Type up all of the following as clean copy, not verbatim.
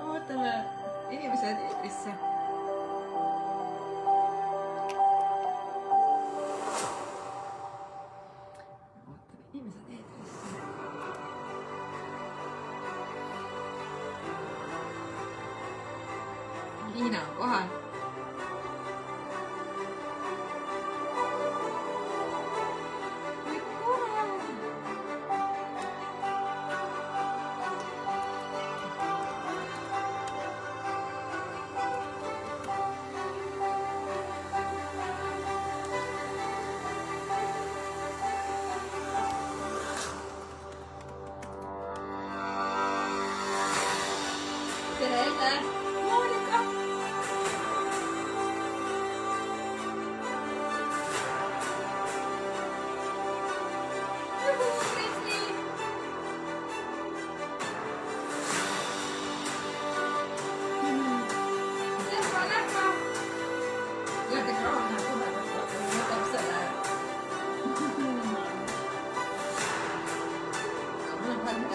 Ootame inimesed eetrisse. Liina on kohal. Tere, Elle! Monika! Juhu, Kristi! Lähma, lähma! Lähme kraana kohe, võtab selle. Mul on palju.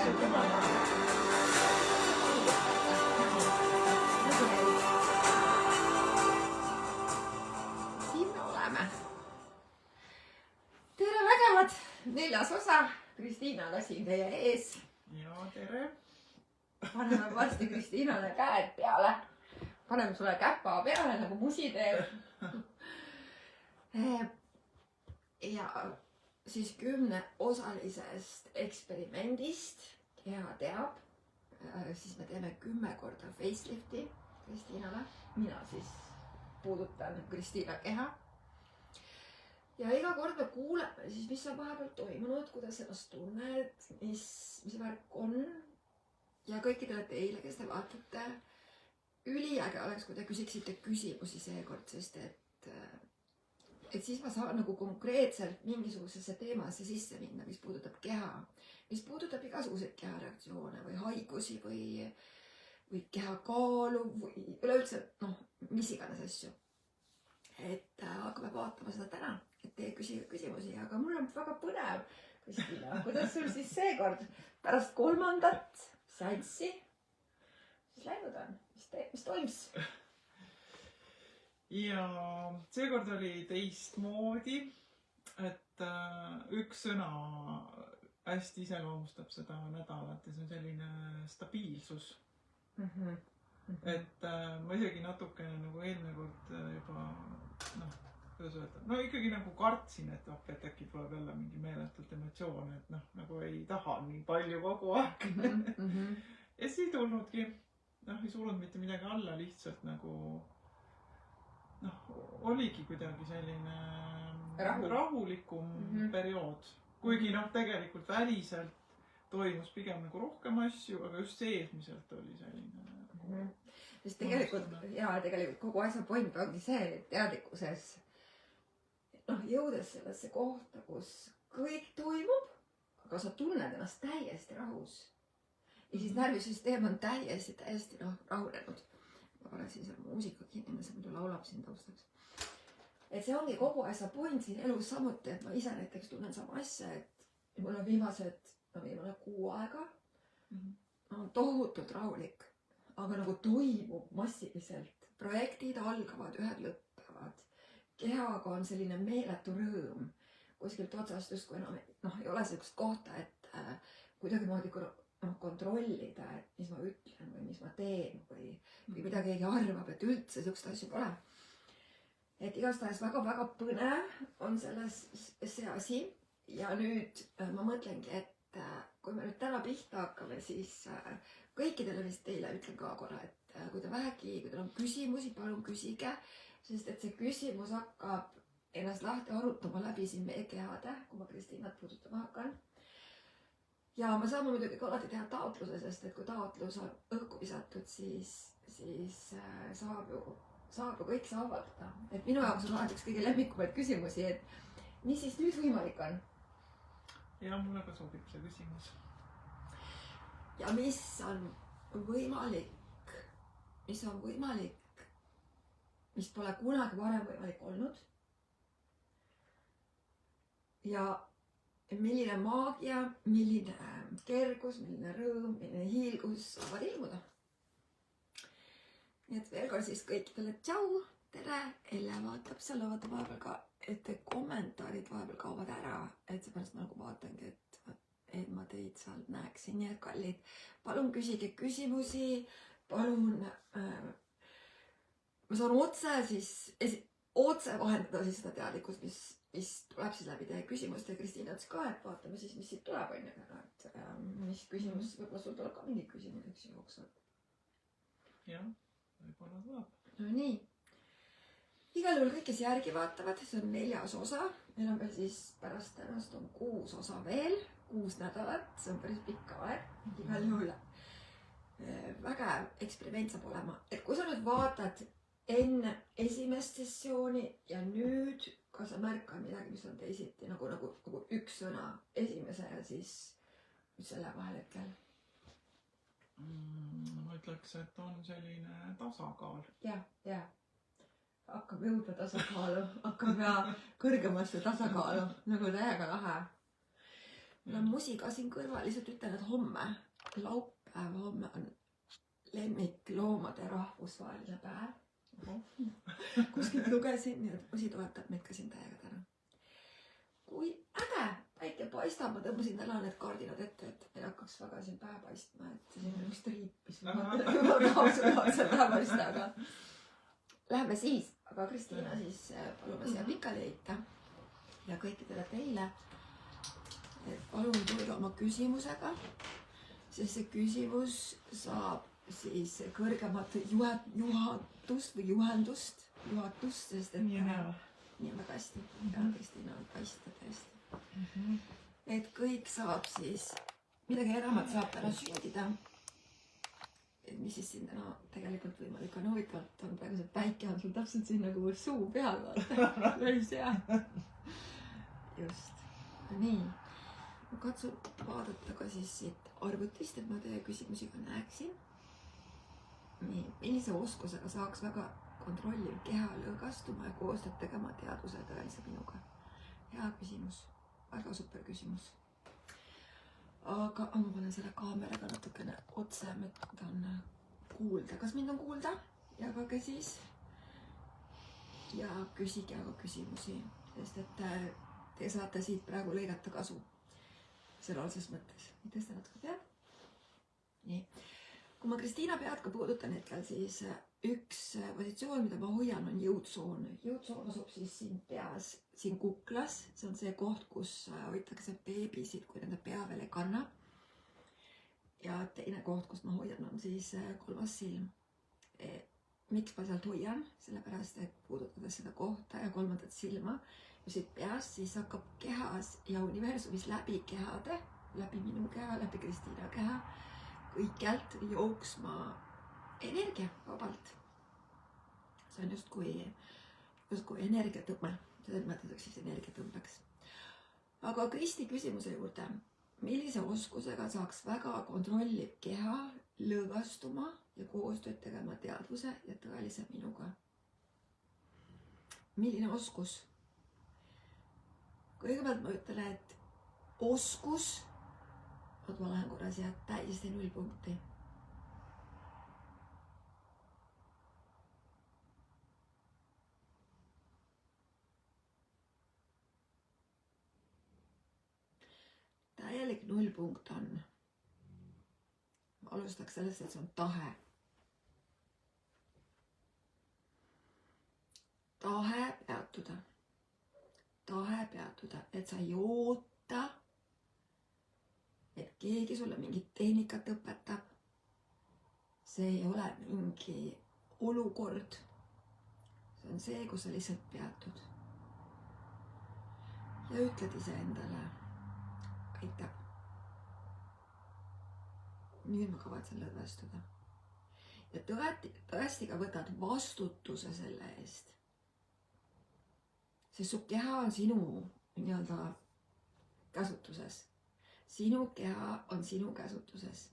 Tere vägevad! 4. osa. Kristiina on siin teie ees. Ja, tere. Paneme varsti Kristiinale käed peale. Paneme sulle käpa peale nagu musi teeb. Ja siis 10-osalisest eksperimendist Keha teab. Siis me teeme 10 korda facelifti Kristiinale. Mina siis puudutan Kristiina keha. Ja iga kord me kuuleme siis, mis on vahepeal toimunud, kuidas ennast tunned, mis värk on. Ja kõikidele teile, kes te vaatate, üliäge oleks, kui te küsiksite küsimusi seekord, sest et siis ma saan nagu konkreetselt mingisugusesse teemasse sisse minna, mis puudutab keha, mis puudutab igasuguseid kehareaktsioone või haigusi või kehakaalu või üleüldse, mis iganes asju. Et hakkame vaatama seda täna, et teie küsige küsimusi, aga mul on väga põnev, Kristiina, kuidas sul siis seekord pärast 3. seanssi siis läinud on? Mis toimus? Ja seekord oli teistmoodi, et üks sõna hästi iseloomustab seda nädalat ja see on selline stabiilsus. Et ma isegi natukene nagu eelmine kord juba, kuidas öelda, ikkagi nagu kartsin, et äkki tuleb jälle mingi meeletult emotsioon, et nagu ei taha nii palju kogu aeg. Ja siis ei tulnudki, ei surunud mitte midagi alla, lihtsalt nagu oligi kuidagi selline rahulikum periood. Kuigi tegelikult väliselt toimus pigem nagu rohkem asju, aga just seesmiselt oli selline Sest tegelikult kogu asja point ongi see, et teadlikkuses jõudes sellesse kohta, kus kõik toimub, aga sa tunned ennast täiesti rahus. Ja siis närvisüsteem on täiesti rahunenud. Ma panen siin selle muusika kinni, see muidu laulab siin taustaks. Et see ongi kogu asja point siin elus samuti, et ma ise näiteks tunnen sama asja, et mul on viimane 6 aega on tohutult rahulik. Aga nagu toimub massiliselt. Projektid algavad, ühed lõppevad. Kehaga on selline meeletu rõõm. Kuskilt otsast justkui enam ei ole sellist kohta, et kuidagi moodi kontrollida, et mis ma ütlen või mis ma teen või mida keegi arvab, et üldse sellist asju pole. Et igastahes väga-väga põnev on selles see asi. Ja nüüd ma mõtlengi, et kui me nüüd täna pihta hakkame, siis kõikidele vist teile ütlen ka korra, et kui teil on küsimusi, palun küsige, sest et see küsimus hakkab ennast lahti arutama läbi siin meie kehade, kui ma Kristiinat puudutama hakkan. Ja me saame muidugi alati teha taotluse, sest et kui taotlus on õhku visatud, siis saab ju kõik see avaldada. Et minu jaoks on alati üks kõige lemmikumaid küsimusi, et mis siis nüüd võimalik on? Ja mulle ka sobib see küsimus. Ja mis on võimalik mis pole kunagi varem võimalik olnud. ja milline maagia, milline kergus, milline rõõm, milline hiilgus saavad ilmuda. nii et veel kord siis kõikidele tšau, tere, Elle vaatab seal, vaatab vahepeal ka, et kommentaarid vahepeal kaovad ära, et seepärast ma nagu vaatangi, et ma teid seal näeksin. nii et kallid, palun küsige küsimusi, palun ma saan otse vahendada siis seda teadlikkust, mis tuleb siis läbi teie küsimuste. ja Kristiina ütles ka, et vaatame siis, mis siit tuleb, on ju, et mis küsimus, võib-olla sul tuleb ka mingi küsimus, eks ju, jooksvalt. jah, võib-olla tuleb. no nii. igal juhul kõik, kes järgi vaatavad, see on 4. osa. meil on veel siis pärast tänast on 6 osa veel, 6 nädalat, see on päris pikk aeg. igal juhul vägev eksperiment saab olema. Et kui sa nüüd vaatad enne esimest sessiooni ja nüüd, kas sa märkad midagi, mis on teisiti, nagu üks sõna esimese ja siis selle vahel hetkel? Ma ütleks, et on selline tasakaal. Ja. Hakkab jõudma tasakaalu, hakkab ja kõrgemasse tasakaalu, nagu täiega lahe. mul on musi ka siin kõrval, lihtsalt ütlen, et homme, laupäev, homme on lemmikloomade rahvusvaheline päev. Kuskilt lugesin, nii et musi toetab meid ka siin täiega täna. Kui äge, päike paistab, ma tõmbasin täna need kardinad ette, et meil hakkaks väga siin pähe paistma, et siin on üks triip, mis ma tahaks pähe paista, aga läheme siis, aga Kristiina siis palume siia pikali heita ja kõikidele teile, et palun tulge oma küsimusega, sest see küsimus saab siis kõrgemat juhatust või juhendust, sest et nii on väga hästi. Ja Kristiina on paista tõesti. Et kõik saab siis, midagi enamat saab täna sündida. Et mis siis siin täna tegelikult võimalik on huvitavalt, on praegu see päike on sul täpselt siin nagu suu peal, vaata. Päris hea. Just. Nii. Ma katsun vaadata ka siis siit arvutist, et ma teie küsimusi ka näeksin. Nii, millise oskusega saaks väga kontrolliv keha lõõgastuma ja koostööd tegema teadvuse ja tõelise minuga? Hea küsimus, väga super küsimus. Aga ma panen selle kaameraga natukene otse, et on kuulda. Kas mind on kuulda? Jagage siis. Ja küsige aga küsimusi, sest et te saate siit praegu lõigata kasu. Selle otses mõttes. Tõsta natuke pead. Nii. Kui ma Kristiina pead ka puudutan hetkel, siis üks positsioon, mida ma hoian, on jõudsoon. Jõudsoon asub siis siin peas, siin kuklas. See on see koht, kus hoitakse beebisid, kui nende pea veel ei kanna. Ja teine koht, kus ma hoian, on siis 3. silm. Miks ma sealt hoian? Sellepärast, et puudutades seda kohta ja 3. silma, kui siit peast, siis hakkab kehas ja universumis läbi kehade, läbi minu keha, läbi Kristiina keha, kõikjalt jooksma energia vabalt. See on justkui energiatõmme. Seda nimetatakse siis energiatõmbeks. Aga Kristi küsimuse juurde. Millise oskusega saaks väga kontrolliv keha lõõgastuma ja koostööd tegema teadvuse ja tõelise minuga? Milline oskus? Kõigepealt ma ütlen, et oskus ma lähen korra siia täiesti 0 punkti. Täielik 0 punkt on. Ma alustaks sellest, et see on tahe. Tahe peatuda. Tahe peatuda, et sa ei oota, et keegi sulle mingit tehnikat õpetab. See ei ole mingi olukord. See on see, kus sa lihtsalt peatud. Ja ütled ise endale, aitab. Nüüd ma kavatsen lõdvestuda. Ja tõesti ka võtad vastutuse selle eest. Sest su keha on sinu nii-öelda käsutuses. Sinu keha on sinu käsutuses.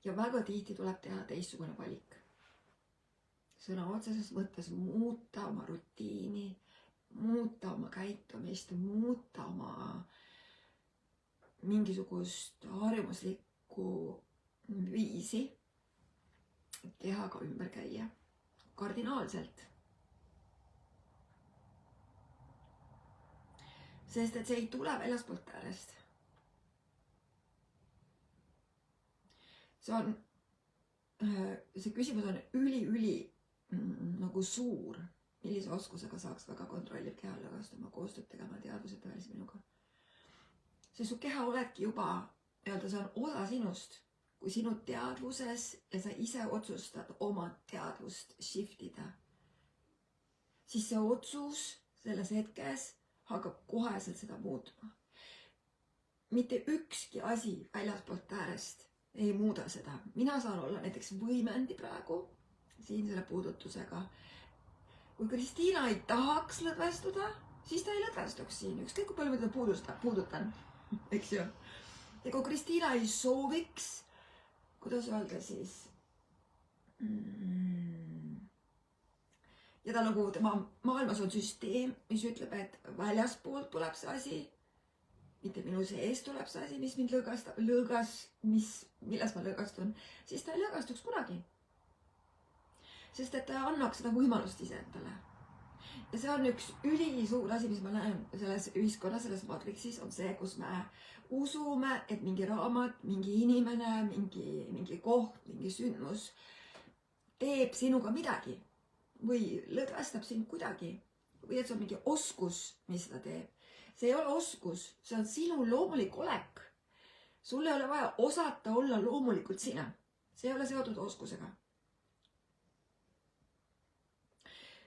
ja väga tihti tuleb teha teistsugune valik. Sõna otseses mõttes muuta oma rutiini, muuta oma käitumist, muuta oma mingisugust harjumuslikku viisi kehaga ümber käia. Kardinaalselt. Sest et see ei tule väljaspoolt äärest. See küsimus on üli nagu suur, millise oskusega saaks väga kontrollib keha lõgastuma, koostööd tegema teadvuse tõelis minuga. See su keha oledki juba, see on osa sinust, kui sinu teadvuses ja sa ise otsustad oma teadvust shiftida, siis see otsus selles hetkes hakkab koheselt seda muutma. Mitte ükski asi väljaspoolt äärest ei muuda seda. Mina saan olla näiteks võimendi praegu siin selle puudutusega. Kui Kristiina ei tahaks lõdvestuda, siis ta ei lõdvestuks siin. Ükskõik kui palju ma teda puudutan, eks ju. Ja kui Kristiina ei sooviks, kuidas öelda siis, ja ta nagu tema maailmas on süsteem, mis ütleb, et väljaspoolt tuleb see asi, mitte minu sees tuleb see asi, mis mind milles ma lõgastun, siis ta ei lõgastuks kunagi. Sest et ta annaks seda võimalust iseendale. Ja see on üks ülisuur asi, mis ma näen selles ühiskonnas, selles matriksis, on see, kus me usume, et mingi raamat, mingi inimene, mingi koht, mingi sündmus teeb sinuga midagi või lõdvestab sind kuidagi või et see on mingi oskus, mis seda teeb. See ei ole oskus, see on sinu loomulik olek. Sul ei ole vaja osata olla loomulikult sina. See ei ole seotud oskusega.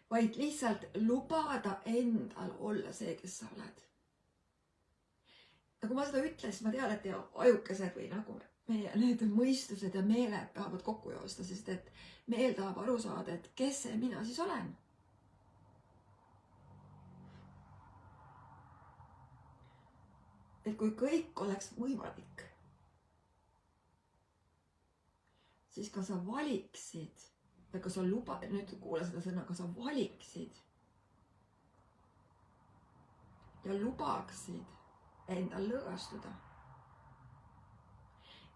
Vaid lihtsalt lubada endal olla see, kes sa oled. Nagu ma seda ütles, ma tean, et ajukesed või nagu meie need mõistused ja meeled tahavad kokku joosta, sest et meel tahab aru saada, et kes see mina siis olen. Et kui kõik oleks võimalik, siis ka sa valiksid, ja ka sa nüüd kuule seda sõna, ka sa valiksid ja lubaksid endal lõgastuda.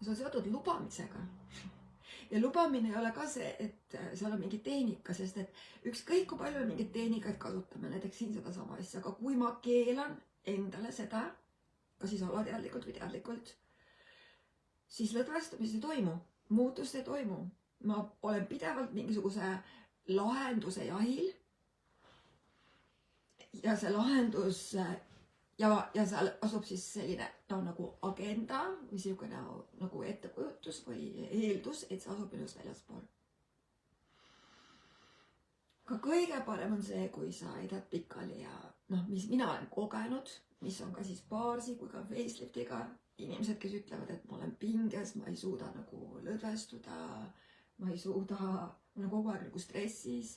Ja see on seotud lubamisega. Ja lubamine ei ole ka see, et seal on mingi tehnika, sest et ükskõik kui palju mingid tehnikaid kasutame, näiteks siin seda sama asja, aga kui ma keelan endale seda, ka siis alateadlikult või teadlikult, siis lõdvestumist ei toimu, muutust ei toimu. Ma olen pidevalt mingisuguse lahenduse jahil ja see lahendus ja seal asub siis selline nagu agenda või selline nagu ettekujutus või eeldus, et see asub minust väljaspool. Ka kõige parem on see, kui sa aidad pikali ja mis mina olen kogenud, mis on ka siis baarsi kui ka faceliftiga inimesed, kes ütlevad, et ma olen pinges, ma ei suuda nagu lõdvestuda, ma ei suuda, ma olen kogu aeg nagu stressis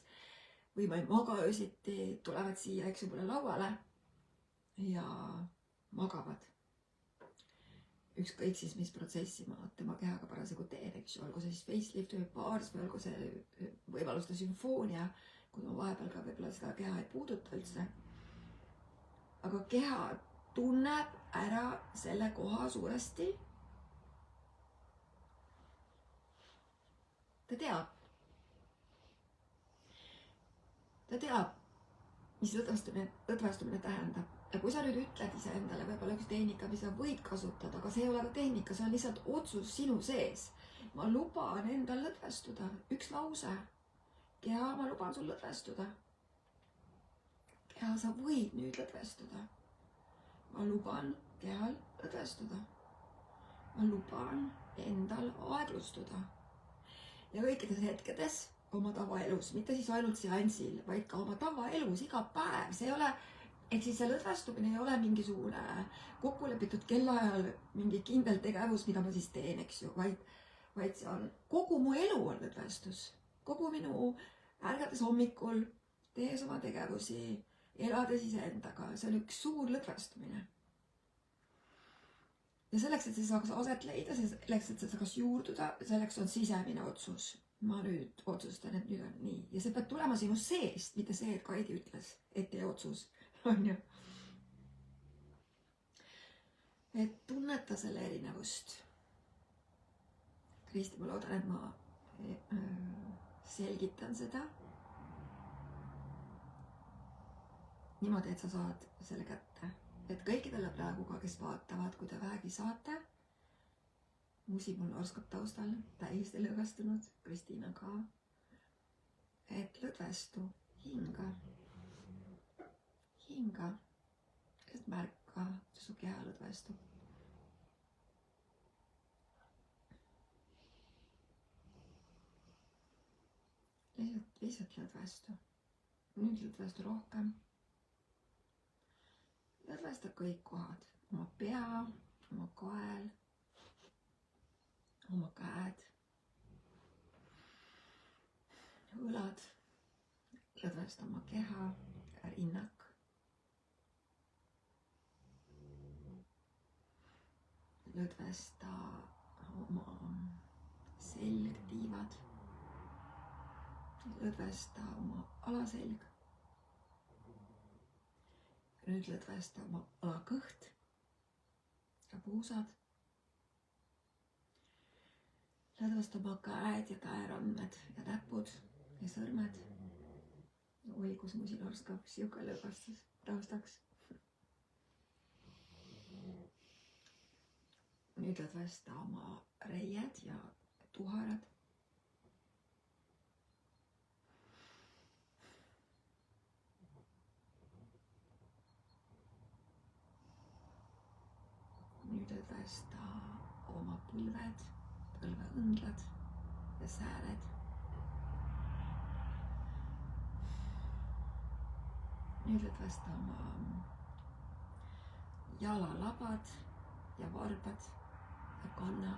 või ma ei maga öösiti, tulevad siia, eks ju, mulle lauale ja magavad. Ükskõik siis, mis protsessi ma tema kehaga parasjagu teen, eks ju, olgu see siis facelift või baars või olgu see võimaluste sümfoonia, kui ma vahepeal ka võib-olla seda keha ei puuduta üldse. Aga keha tunneb ära selle koha suuresti. Ta teab, mis lõdvestumine tähendab. Ja kui sa nüüd ütled iseendale võib-olla üks tehnika, mis sa võid kasutada, aga see ei ole ka tehnika, see on lihtsalt otsus sinu sees. Ma luban endal lõdvestuda. Üks lause. Keha, ma luban sul lõdvestuda. Keha, sa võid nüüd lõdvestuda. Ma luban kehal lõdvestuda. Ma luban endal aeglustuda. Ja kõikides hetkedes oma tavaelus, mitte siis ainult seansil, vaid ka oma tavaelus iga päev. See ei ole, ehk siis see lõdvestumine ei ole mingisugune kokkulepitud kellaajal mingi kindel tegevus, mida ma siis teen, eks ju, vaid see on kogu mu elu on lõdvestus. Kogu minu ärgates hommikul, tehes oma tegevusi, elades iseendaga, see on üks suur lõdvestumine. ja selleks, et see saaks aset leida, selleks, et see saaks juurduda, selleks on sisemine otsus. Ma nüüd otsustan, et nüüd on nii. Ja see peab tulema sinu seest, mitte see, et Kaidi ütles, et tee otsus. On ju? Et tunneta selle erinevust. Kristi, ma loodan, et ma selgitan seda. Niimoodi, et sa saad selle kätte. Et kõikidele praegu ka, kes vaatavad, kui te vähegi saate, Musi mul orskab taustal, täiesti lõõgastunud, Kristiina ka. Et lõdvestu, hinga. Hinga. Et märka, su keha lõdvestu. Lihtsalt lõdvestu. Nüüd lõdvestu rohkem. Lõdvesta kõik kohad. Oma pea, oma kael, oma käed, õlad, lõdvesta oma keha, rinnak. Lõdvesta oma selgtiivad, lõdvesta oma alaselg. Nüüd lõdvesta oma alakõht ja puusad. Lõdvesta oma käed ja käerandmed ja näpud ja sõrmed. Oi, kus Musil orskab, siuke lõõgastus taustaks. Nüüd lõdvesta oma reied ja tuharad. Nüüd lõdvesta oma põlved, põlveõndlad ja sääled. Nüüd lõdvesta oma jalalabad ja varbad ja kanna.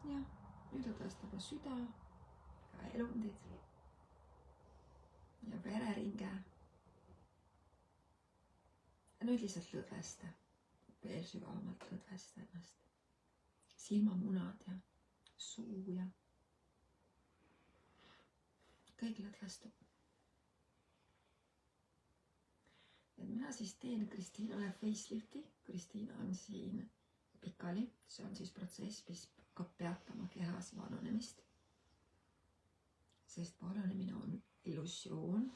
Ja nüüd lõdvesta oma süda ja elundid ja vereringe. Ja nüüd lihtsalt lõdvesta, veel sügavamalt lõdvesta ennast. Silmamunad ja suu ja kõik lõdvestub. Et mina siis teen Kristiinale facelifti. Kristiina on siin pikali. See on siis protsess, mis hakkab peatama kehas vananemist. Sest vananemine on illusioon.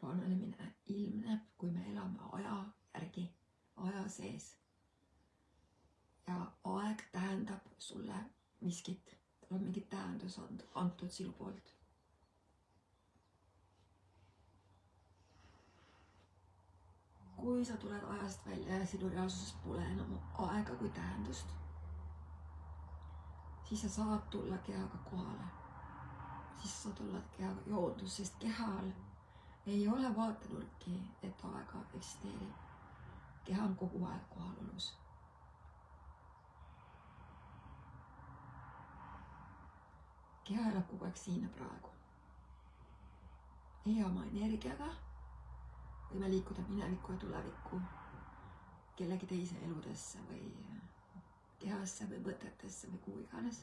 Vananemine ilmneb, kui me elame aja järgi, aja sees. Ja aeg tähendab sulle miskit. Tal on mingi tähendus antud sinu poolt. Kui sa tuled ajast välja ja sinu reaalsuses pole enam aega kui tähendust, siis sa saad tulla kehaga kohale. Siis sa saad tulla kehaga joondus, sest kehal ei ole vaatenurki, et aega eksisteerib. Keha on kogu aeg kohalolus. Keha elab kogu aeg siin ja praegu. Ei oma energiaga. Võime liikuda minevikku ja tulevikku kellegi teise eludesse või kehasse või mõtetesse või kuhu iganes.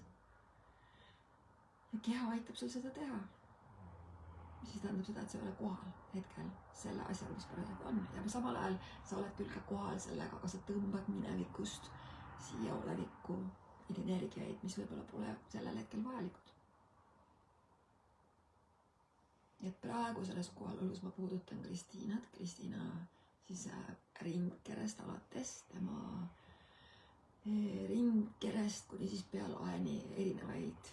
Ja keha aitab sul seda teha. Mis siis tähendab seda, et sa ei ole kohal hetkel selle asjaga, mis parasjagu on. Ja samal ajal sa oled küll ka kohal sellega, aga sa tõmbad minevikust siia olevikku neid energiaid, mis võib-olla pole sellel hetkel vajalikud. Et praegu selles kohalolus ma puudutan Kristiinat. Kristiina siis ringkerest alates, tema ringkerest kuni siis pealaeni erinevaid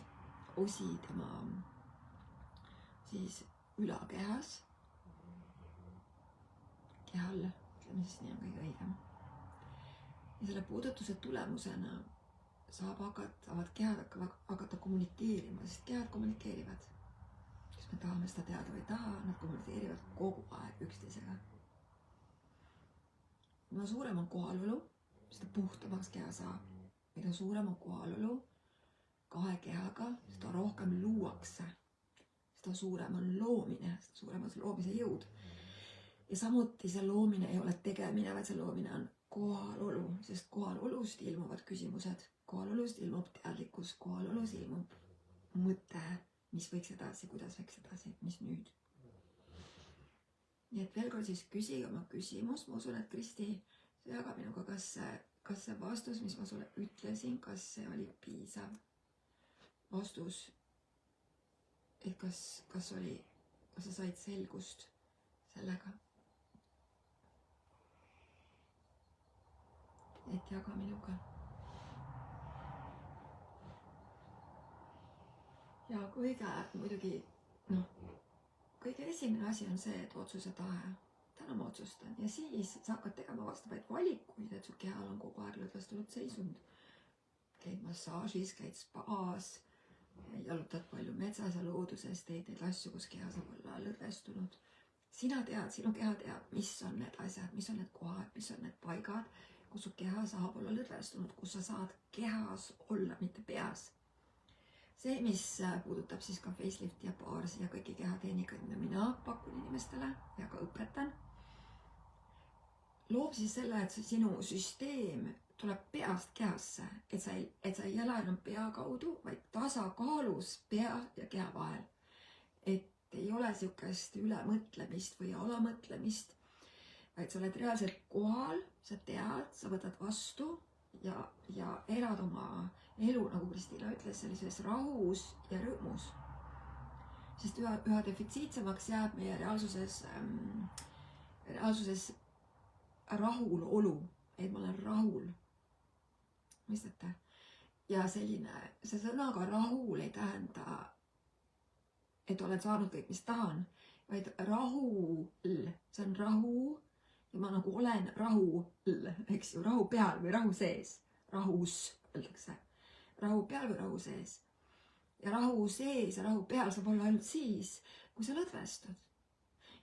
osi tema siis ülakehas. Kehal, ütleme siis nii on kõige õigem. Ja selle puudutuse tulemusena saavad kehad hakata kommunikeerima, sest kehad kommunikeerivad. Kas me tahame seda teada või ei taha, nad kommunikeerivad kogu aeg üksteisega. Mida suurem on kohalolu, seda puhtamaks keha saab. Mida suurem on kohalolu kahe kehaga, seda rohkem luuakse. Seda suurem on loomine, seda suurem on loomise jõud. Ja samuti see loomine ei ole tegemine, vaid see loomine on kohalolu, sest kohalolust ilmuvad küsimused, kohalolust ilmub teadlikkus, kohalolus ilmub mõte, mis võiks edasi, kuidas võiks edasi, mis nüüd. Nii et veel kord siis küsi oma küsimus, ma usun, et Kristi, sa jaga minuga, kas see vastus, mis ma sulle ütlesin, kas see oli piisav vastus, et kas sa said selgust sellega? Et jaga minuga. Ja kõige muidugi, kõige esimene asi on see, et otsuse tahe. Täna ma otsustan ja siis sa hakkad tegema vastavaid valikuid, et su kehal on kogu aeg lõdvestunud seisund. Käid massaažis, käid spaas, jalutad palju metsas ja looduses, teed neid asju, kus keha saab olla lõdvestunud. Sina tead, sinu keha teab, mis on need asjad, mis on need kohad, mis on need paigad, kus su keha saab olla lõdvestunud, kus sa saad kehas olla, mitte peas. See, mis puudutab siis ka facelifti ja baarsi ja kõiki kehatehnikaid, mida mina pakun inimestele ja ka õpetan, loob siis selle, et sinu süsteem tuleb peast kehasse, et sa ei ela enam pea kaudu, vaid tasakaalus pea ja keha vahel. Et ei ole sihukest ülemõtlemist või alamõtlemist, vaid sa oled reaalselt kohal, sa tead, sa võtad vastu ja elad oma elu, nagu Kristina ütles, sellises rahus ja rõõmus. Sest üha defitsiitsemaks jääb meie reaalsuses rahulolu, et ma olen rahul. Mõistate? Ja see sõnaga rahul ei tähenda, et olen saanud kõik, mis tahan, vaid rahul, see on rahu ja ma nagu olen rahul, eks ju, rahu peal või rahu sees, rahus öeldakse, rahu peal või rahu sees. Ja rahu sees ja rahu peal saab olla ainult siis, kui sa lõdvestud.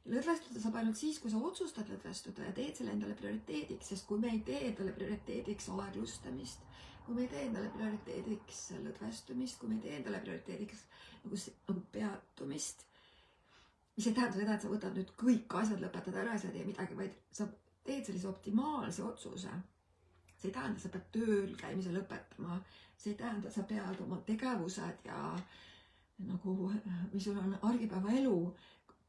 Ja lõdvestuda saab ainult siis, kui sa otsustad lõdvestuda ja teed selle endale prioriteediks, sest kui me ei tee endale prioriteediks aeglustamist, kui me ei tee endale prioriteediks lõdvestumist, kui me ei tee endale prioriteediks nagu peatumist, mis ei tähenda seda, et sa võtad nüüd kõik asjad, lõpetad ära ja sa ei tee midagi, vaid sa teed sellise optimaalse otsuse. See ei tähenda, et sa pead tööl käimise lõpetama, see ei tähenda, et sa pead oma tegevused ja nagu, mis sul on argipäeva elu,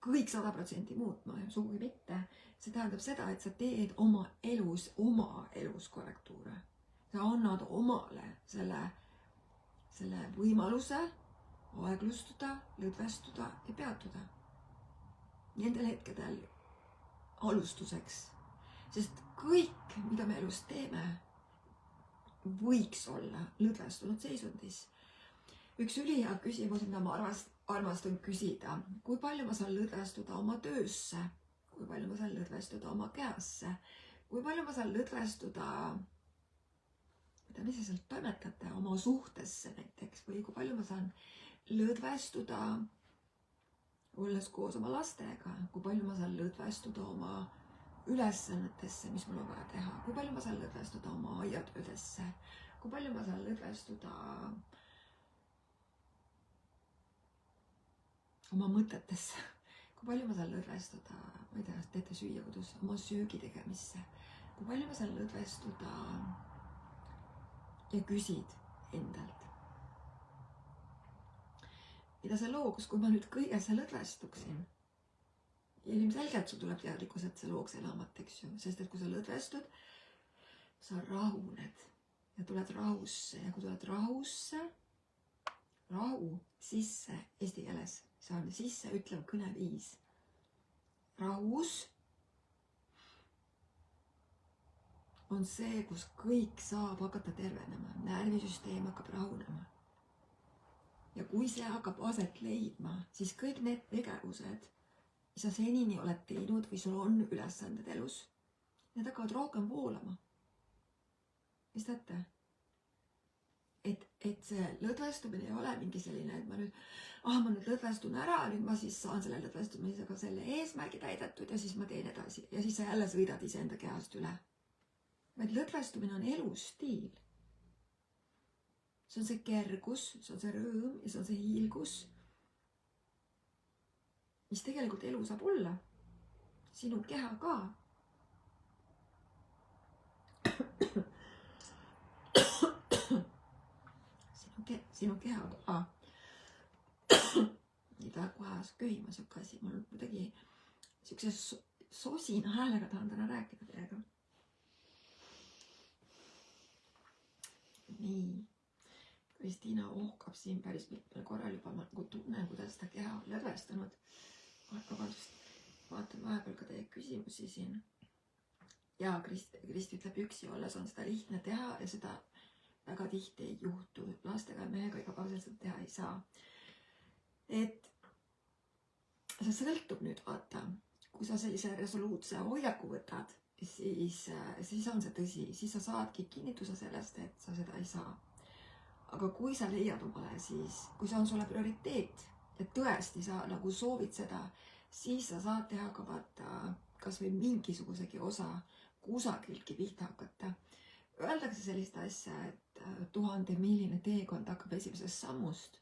kõik 100% muutma, sugugi mitte. See tähendab seda, et sa teed oma elus korrektuure. Sa annad omale selle võimaluse aeglustuda, lõdvestuda ja peatuda. Nendel hetkedel alustuseks. Sest kõik, mida me elus teeme, võiks olla lõdvestunud seisundis. Üks ülihea küsimus, mida ma armastan küsida, kui palju ma saan lõdvestuda oma töösse, kui palju ma saan lõdvestuda oma kehasse, kui palju ma saan lõdvestuda, mis sa sealt toimetate, oma suhtesse näiteks, või kui palju ma saan lõdvestuda olles koos oma lastega, kui palju ma saan lõdvestuda oma ülesannetesse, mis mul on vaja teha, kui palju ma saan lõdvestuda oma aiatöödesse, kui palju ma saan lõdvestuda oma mõtetesse, kui palju ma saan lõdvestuda, ma ei tea, teete süüa kodus, oma söögi tegemisse, kui palju ma saan lõdvestuda ja küsid endalt. Mida see looks, kui ma nüüd kõigesse lõdvestuksin? Ja ilmselgelt sul tuleb teadlikkus, et see looks elamat, eks ju, sest et kui sa lõdvestud, sa rahuned ja tuled rahusse ja kui tuled rahusse, rahu sisse eesti keeles, see on sisse ütlev kõneviis. Rahus on see, kus kõik saab hakata tervenema, närvisüsteem hakkab rahunema. Ja kui see hakkab aset leidma, siis kõik need tegevused, mis sa senini oled teinud või sul on ülesanded elus, need hakkavad rohkem voolama. Mis teate? Et see lõdvestumine ei ole mingi selline, et ma nüüd lõdvestun ära, nüüd ma siis saan selle lõdvestumisega selle eesmärgi täidetud ja siis ma teen edasi. Ja siis sa jälle sõidad iseenda kehast üle. Vaid lõdvestumine on elustiil. See on see kergus, see on see rõõm ja see on see hiilgus, mis tegelikult elu saab olla. sinu keha ka. sinu keha ka. Nii ta kohe köhima siuke asi, mul kuidagi siukse sosina häälega tahan täna rääkida teiega. Nii, Kristiina ohkab siin päris mitmel korral juba, ma nagu tunnen, kuidas ta keha on lõdvestunud. Vabandust, vaatan vahepeal ka teie küsimusi siin. Ja Kristi ütleb, üksi olles on seda lihtne teha ja seda väga tihti ei juhtu. Lastega ja mehega igapäevaselt seda teha ei saa. Et see sõltub nüüd, vaata, kui sa sellise resoluutse hoiaku võtad, siis on see tõsi, siis sa saadki kinnituse sellest, et sa seda ei saa. Aga kui sa leiad omale, siis kui see on sulle prioriteet ja tõesti sa nagu soovid seda, siis sa saad teha ka vaata kas või mingisugusegi osa kusagiltki pihta hakata. Öeldakse sellist asja, et 1000-miiline teekond hakkab esimesest sammust.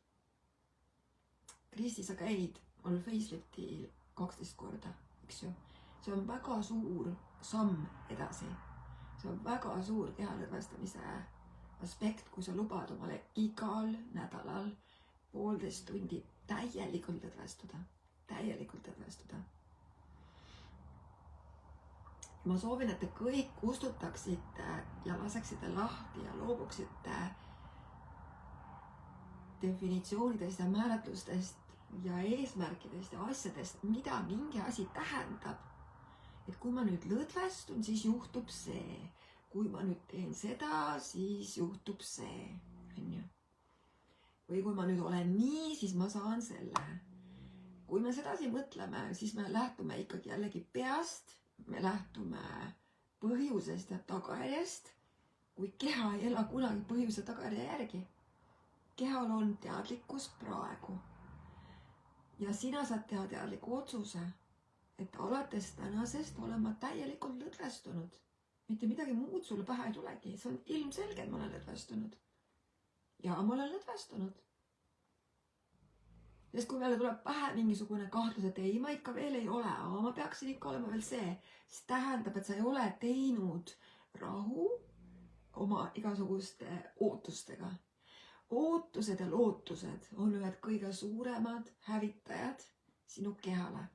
Kristi, sa käid mul facelifti 12 korda, eks ju. See on väga suur samm edasi. See on väga suur kehalõdvestamise aspekt, kui sa lubad omale igal nädalal 1,5 tundi täielikult lõdvestuda. Täielikult lõdvestuda. Ma soovin, et te kõik kustutaksite ja laseksite lahti ja loobuksite definitsioonidest ja määratlustest ja eesmärkidest ja asjadest, mida mingi asi tähendab. Et kui ma nüüd lõdvestun, siis juhtub see. Kui ma nüüd teen seda, siis juhtub see. Või kui ma nüüd olen nii, siis ma saan selle. Kui me sedasi mõtleme, siis me lähtume ikkagi jällegi peast. Me lähtume põhjusest ja tagajärjest, kui keha ei ela kunagi põhjuse tagajärje järgi. Kehal on teadlikkus praegu. Ja sina saad teha teadliku otsuse, et alates tänasest olen ma täielikult lõdvestunud. Mitte midagi muud sulle pähe ei tulegi. See on ilmselge, et ma olen lõdvestunud. Ja ma olen lõdvestunud. Sest kui meile tuleb pähe mingisugune kahtlus, et ei, ma ikka veel ei ole, aga ma peaksin ikka olema veel see, siis tähendab, et sa ei ole teinud rahu oma igasuguste ootustega. Ootused ja lootused on ühed kõige suuremad hävitajad sinu kehale.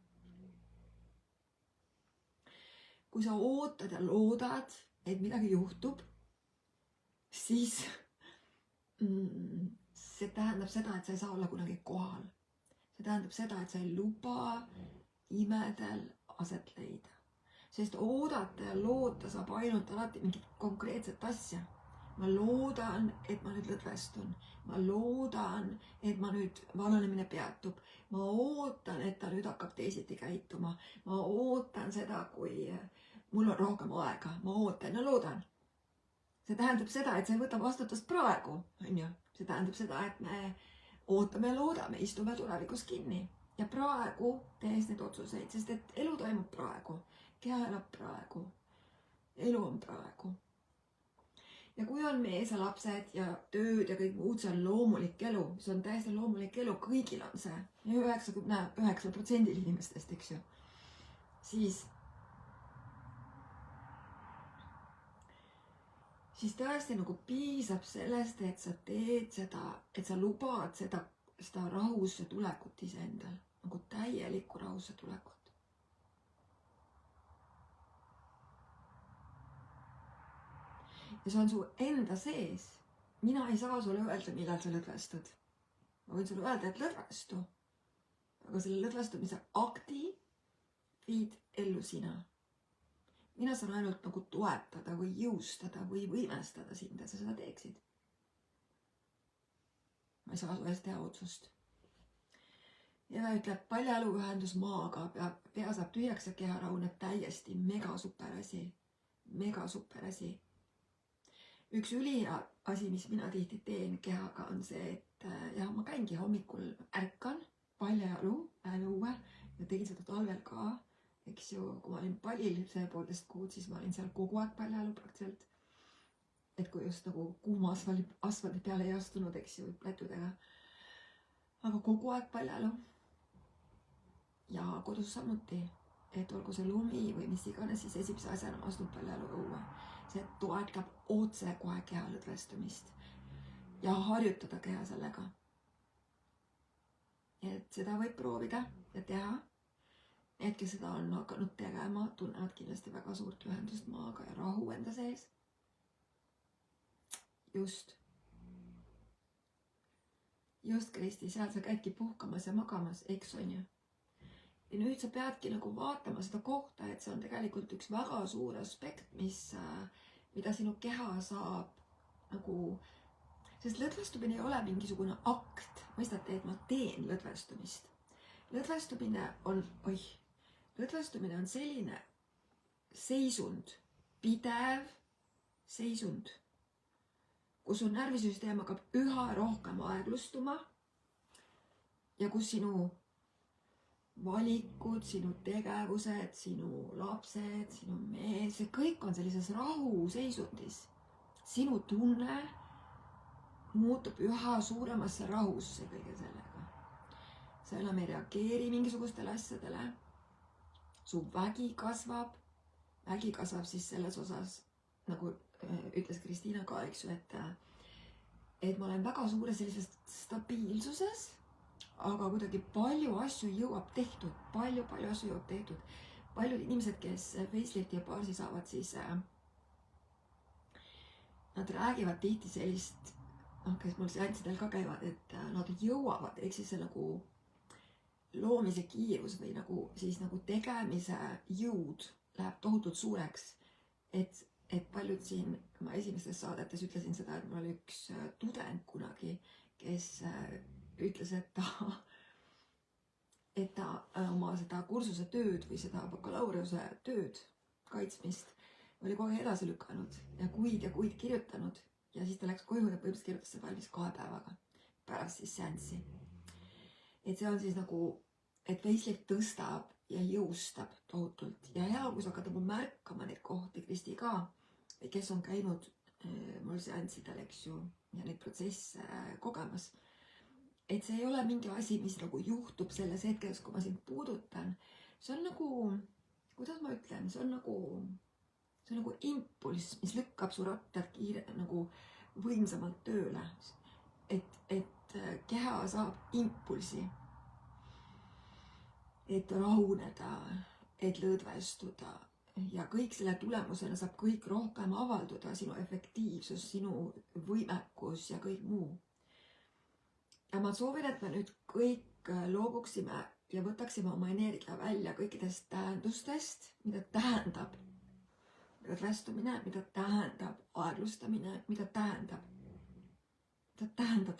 Kui sa ootad ja loodad, et midagi juhtub, siis see tähendab seda, et sa ei saa olla kunagi kohal. See tähendab seda, et sa ei luba imedel aset leida. Sest oodata ja loota saab ainult alati mingit konkreetset asja. Ma loodan, et ma nüüd lõdvestun. Ma loodan, et ma nüüd vananemine peatub. Ma ootan, et ta nüüd hakkab teisiti käituma. Ma ootan seda, kui mul on rohkem aega. Ma ootan ja loodan. See tähendab seda, et sa ei võta vastutust praegu. See tähendab seda, et me ootame ja loodame, istume tulevikus kinni. Ja praegu tehes need otsuseid, sest et elu toimub praegu. Keha elab praegu. Elu on praegu. Ja kui on mees ja lapsed ja tööd ja kõik muud, see on loomulik elu. See on täiesti loomulik elu. Kõigil on see. 99% inimestest, eks ju. Siis tõesti nagu piisab sellest, et sa teed seda, et sa lubad seda rahusse tulekut iseendal. Nagu täielikku rahusse tulekut. Ja see on su enda sees. Mina ei saa sulle öelda, millal sa lõdvestud. Ma võin sulle öelda, et lõdvestu. Aga selle lõdvestumise akti viid ellu sina. Mina saan ainult nagu toetada või jõustada või võimestada sind, et sa seda teeksid. Ma ei saa su eest teha otsust. Ja ta ütleb, paljaluühendus maaga, pea saab tühjaks ja keha rahuneb täiesti. Mega super asi. Mega super asi. Üks ülihea asi, mis mina tihti teen kehaga, on see, et jah, ma käingi hommikul ärkan paljajalu, lähen õue ja tegin seda talvel ka. Eks ju, kui ma olin palil see 1,5 kuud, siis ma olin seal kogu aeg paljajalu praktiliselt. Et kui just nagu kuuma asfaldi peale ei astunud, eks ju, plätudega. Aga kogu aeg paljajalu. Ja kodus samuti. et olgu see lumi või mis iganes, siis esimese asjana ma astun palju õue. See toetab otse kohe keha lõdvestumist ja harjutada keha sellega. Et seda võib proovida ja teha. Need, kes seda on hakanud tegema, tunnevad kindlasti väga suurt ühendust maaga ja rahu enda sees. Just, Kristi, seal sa käidki puhkamas ja magamas, eks on ju. Ja nüüd sa peadki nagu vaatama seda kohta, et see on tegelikult üks väga suur aspekt, mida sinu keha saab nagu, sest lõdvestumine ei ole mingisugune akt, mõistate, et ma teen lõdvestumist. Lõdvestumine on selline seisund, pidev seisund, kus su närvisüsteem hakkab üha rohkem aeglustuma ja kus sinu valikud, sinu tegevused, sinu lapsed, sinu mees, see kõik on sellises rahuseisundis. Sinu tunne muutub üha suuremasse rahusse kõige sellega. Sa enam ei reageeri mingisugustele asjadele. Su vägi kasvab siis selles osas, nagu ütles Kristiina ka, eks ju, et ma olen väga suures sellises stabiilsuses, aga kuidagi palju asju jõuab tehtud, palju asju jõuab tehtud. Paljud inimesed, kes facelifti ja baarsi saavad, siis nad räägivad tihti sellist, kes mul seanssidel ka käivad, et nad jõuavad, ehk siis see nagu loomise kiirus või nagu siis nagu tegemise jõud läheb tohutult suureks, et paljud siin, ma esimestes saadetes ütlesin seda, et mul oli üks tudeng kunagi, kes ütles, et ta oma seda kursuse tööd või seda bakalaureuse tööd kaitsmist oli kogu aeg edasi lükanud ja kuid kirjutanud ja siis ta läks koju ja põhimõtteliselt kirjutas see valmis 2 päevaga pärast siis seanssi. Et see on siis nagu, et facelift tõstab ja jõustab tohutult ja hea, kui sa hakkad märkama neid kohti, Kristi ka, kes on käinud mul seanssidel, eks ju, ja neid protsesse kogemas. Et see ei ole mingi asi, mis nagu juhtub selles hetkes, kui ma sind puudutan. See on nagu, kuidas ma ütlen, see on nagu impulss, mis lükkab su rattad nagu võimsamalt tööle. Et keha saab impulsi. Et rahuneda, et lõdvestuda ja kõik selle tulemusena saab kõik rohkem avalduda, sinu efektiivsus, sinu võimekus ja kõik muu. Ja ma soovin, et me nüüd kõik loobuksime ja võtaksime oma energia välja kõikidest tähendustest, mida tähendab lõdvestumine, mida tähendab aeglustamine, mida tähendab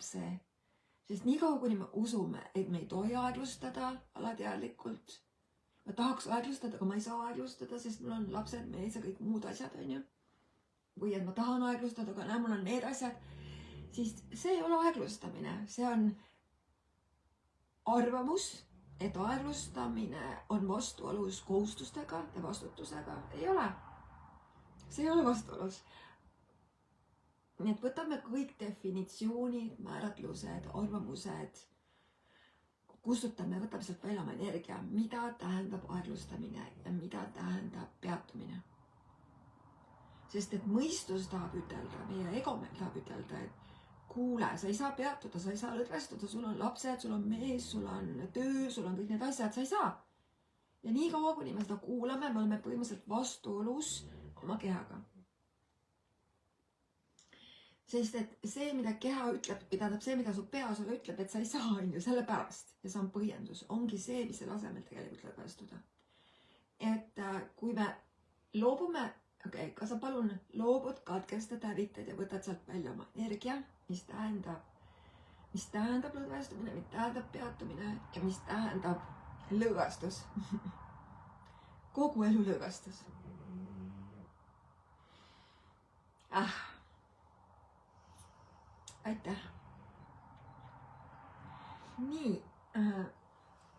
see. Sest nii kaua, kuni me usume, et me ei tohi aeglustada alateadlikult, ma tahaks aeglustada, aga ma ei saa aeglustada, sest mul on lapsed, mees ja kõik muud asjad, on ju. Või et ma tahan aeglustada, aga näe, mul on need asjad. Siis see ei ole aeglustamine, see on arvamus, et aeglustamine on vastuolus kohustustega ja vastutusega. Ei ole. See ei ole vastuolus. Nii et võtame kõik definitsioonid, määratlused, arvamused, kustutame, võtame sealt välja oma energia, mida tähendab aeglustamine ja mida tähendab peatumine. Sest et mõistus tahab ütelda, meie ego meil tahab ütelda, et kuule, sa ei saa peatuda, sa ei saa lõdvestuda, sul on lapsed, sul on mees, sul on töö, sul on kõik need asjad, sa ei saa. Ja nii kaua, kuni me seda kuulame, me oleme põhimõtteliselt vastuolus oma kehaga. Sest et see, mida keha ütleb, tähendab see, mida su pea sulle ütleb, et sa ei saa, on ju, selle pärast. Ja see on põhjendus, ongi see, mis selle asemel tegelikult lõdvestuda. Et kui me loobume, kas sa palun loobud, katkestad, hävitad ja võtad sealt välja oma energia, mis tähendab lõdvestumine, mis tähendab peatumine ja mis tähendab lõõgastus. Kogu elu lõõgastus. Aitäh. Nii,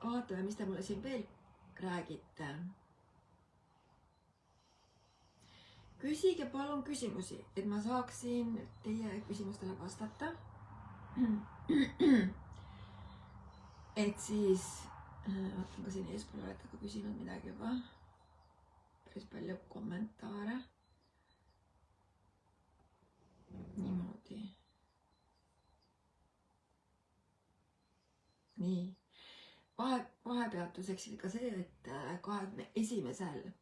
vaatame, mis te mulle siin veel räägite. Küsige palun küsimusi, et ma saaksin teie küsimustele vastata. Et siis vaatan ka siin eespool olete ka küsinud midagi juba. Päris palju kommentaare. Niimoodi. Nii. Vahepeatuseks ka see, et 21.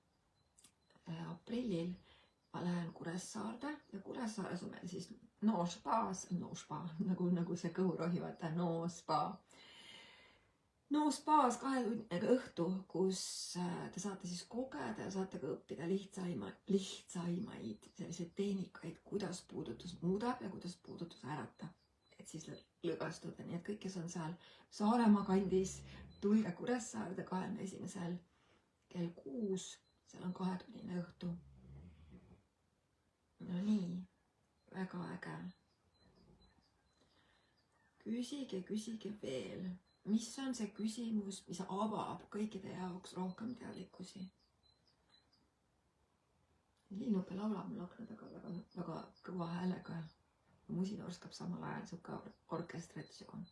aprillil ma lähen Kuressaarde ja Kuressaares on meil siis no-spa, nagu see kõhurohi, vaata, no-spa. No-spaas 2-tunnine õhtu, kus te saate siis kogeda ja saate ka õppida lihtsaimaid selliseid tehnikaid, kuidas puudutus muudab ja kuidas puudutus äratab. Et siis lõõgastuda, nii et kõik, kes on seal Saaremaa kandis, tulge Kuressaarde 21. kell 6, seal on 2-tunnine õhtu. No nii, väga äge. Küsige veel. Mis on see küsimus, mis avab kõikide jaoks rohkem teadlikkusi? Liinuke laulab mul akna taga väga kõva häälega. Musin orskab samal ajal, siuke orkestratsioon.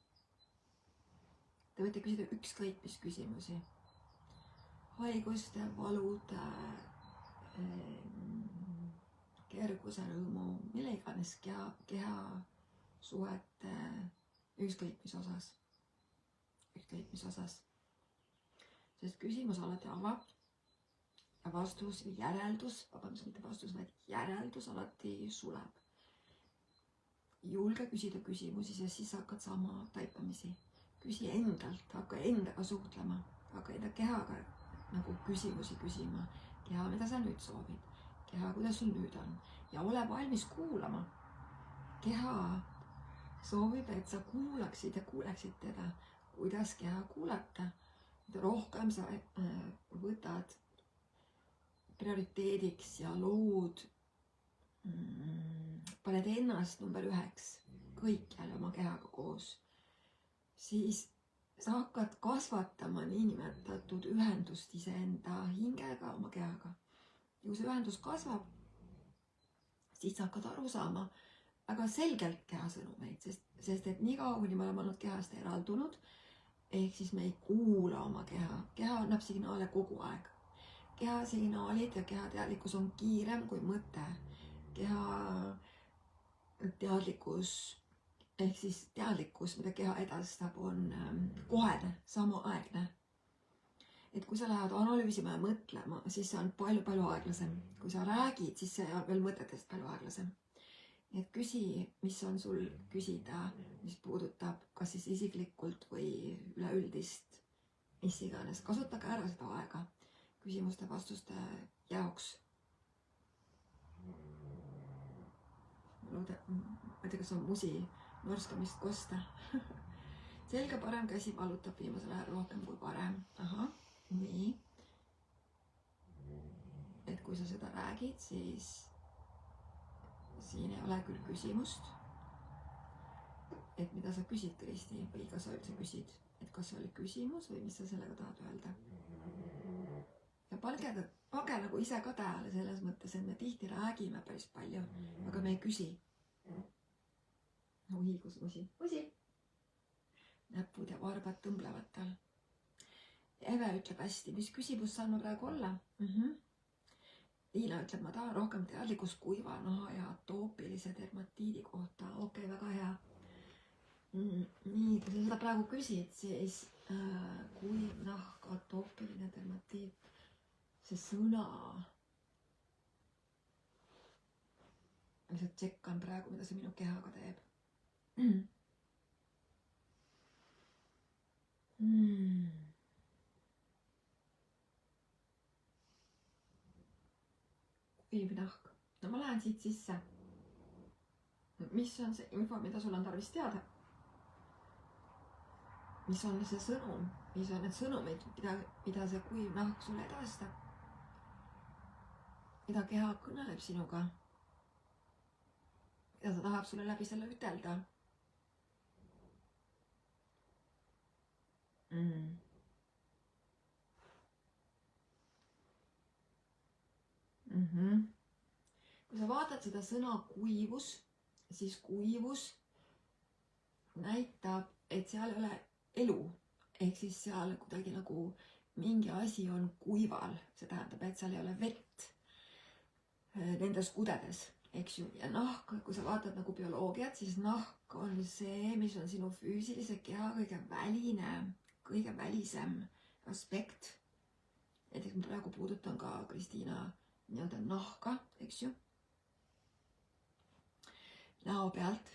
Te võite küsida ükskõik mis küsimusi. Haiguste, valude, kerguse, rõõmu, mille iganes keha, suhete, ükskõik mis osas. Sest küsimus alati avab ja vastus või järeldus, vabandust, mitte vastus, vaid järeldus alati suleb. Julge küsida küsimusi, sest siis hakkad saama taipamisi. Küsi endalt, hakka endaga suhtlema, hakka enda kehaga nagu küsimusi küsima. Keha, mida sa nüüd soovid? Keha, kuidas sul nüüd on? Ja ole valmis kuulama. Keha soovib, et sa kuulaksid ja kuuleksid teda. Kuidas keha kuulata? Mida rohkem sa võtad prioriteediks ja lood, paned ennast number 1 kõikjal oma kehaga koos, siis sa hakkad kasvatama niinimetatud ühendust iseenda hingega, oma kehaga. Ja kui see ühendus kasvab, siis sa hakkad aru saama väga selgelt keha sõnumeid, sest et nii kaua, kuni me oleme olnud kehast eraldunud, ehk siis me ei kuula oma keha. Keha annab signaale kogu aeg. Keha signaalid ja keha teadlikkus on kiirem kui mõte. Keha teadlikkus, ehk siis teadlikkus, mida keha edastab, on kohene, samaaegne. Et kui sa lähed analüüsima ja mõtlema, siis see on palju aeglasem. Kui sa räägid, siis see on veel mõtetest palju aeglasem. Et küsi, mis on sul küsida, mis puudutab kas siis isiklikult või üleüldist, mis iganes. Kasutage ära seda aega küsimuste vastuste jaoks. Ma ei tea, kas on musi norskamist kosta. Selge parem käsi valutab viimasel ajal rohkem kui parem. Aha, nii. Et kui sa seda räägid, siis siin ei ole küll küsimust, et mida sa küsid, Kristi, või kas sa üldse küsid, et kas see oli küsimus või mis sa sellega tahad öelda. Ja pange nagu ise ka tähele selles mõttes, et me tihti räägime päris palju, aga me ei küsi. No hiigus musi. Näpud ja varbad tõmblevad tal. Eve ütleb hästi, mis küsimus saan ma praegu olla? Liina ütleb, ma tahan rohkem teadlikkust kuiva naha ja atoopilise dermatiidi kohta. Okei, väga hea. Nii, kui sa seda praegu küsid, siis kuiv nahk, atoopiline dermatiit, see sõna. Ma lihtsalt tšekkan praegu, mida see minu kehaga teeb. Kuivnahk. No ma lähen siit sisse. Mis on see info, mida sul on tarvis teada? Mis on see sõnum? Mis on need sõnumid, mida see kuivnahk sulle edastab? Mida keha kõneleb sinuga? Mida ta tahab sulle läbi selle ütelda? Kui sa vaatad seda sõna kuivus, siis kuivus näitab, et seal ei ole elu. ehk siis seal kuidagi nagu mingi asi on kuival, see tähendab, et seal ei ole vett nendes kudedes, eks ju. Ja nahk, kui sa vaatad nagu bioloogiat, siis nahk on see, mis on sinu füüsilise keha kõige välisem aspekt. Näiteks ma praegu puudutan ka Kristiina nii-öelda nahka, eks ju, näo pealt,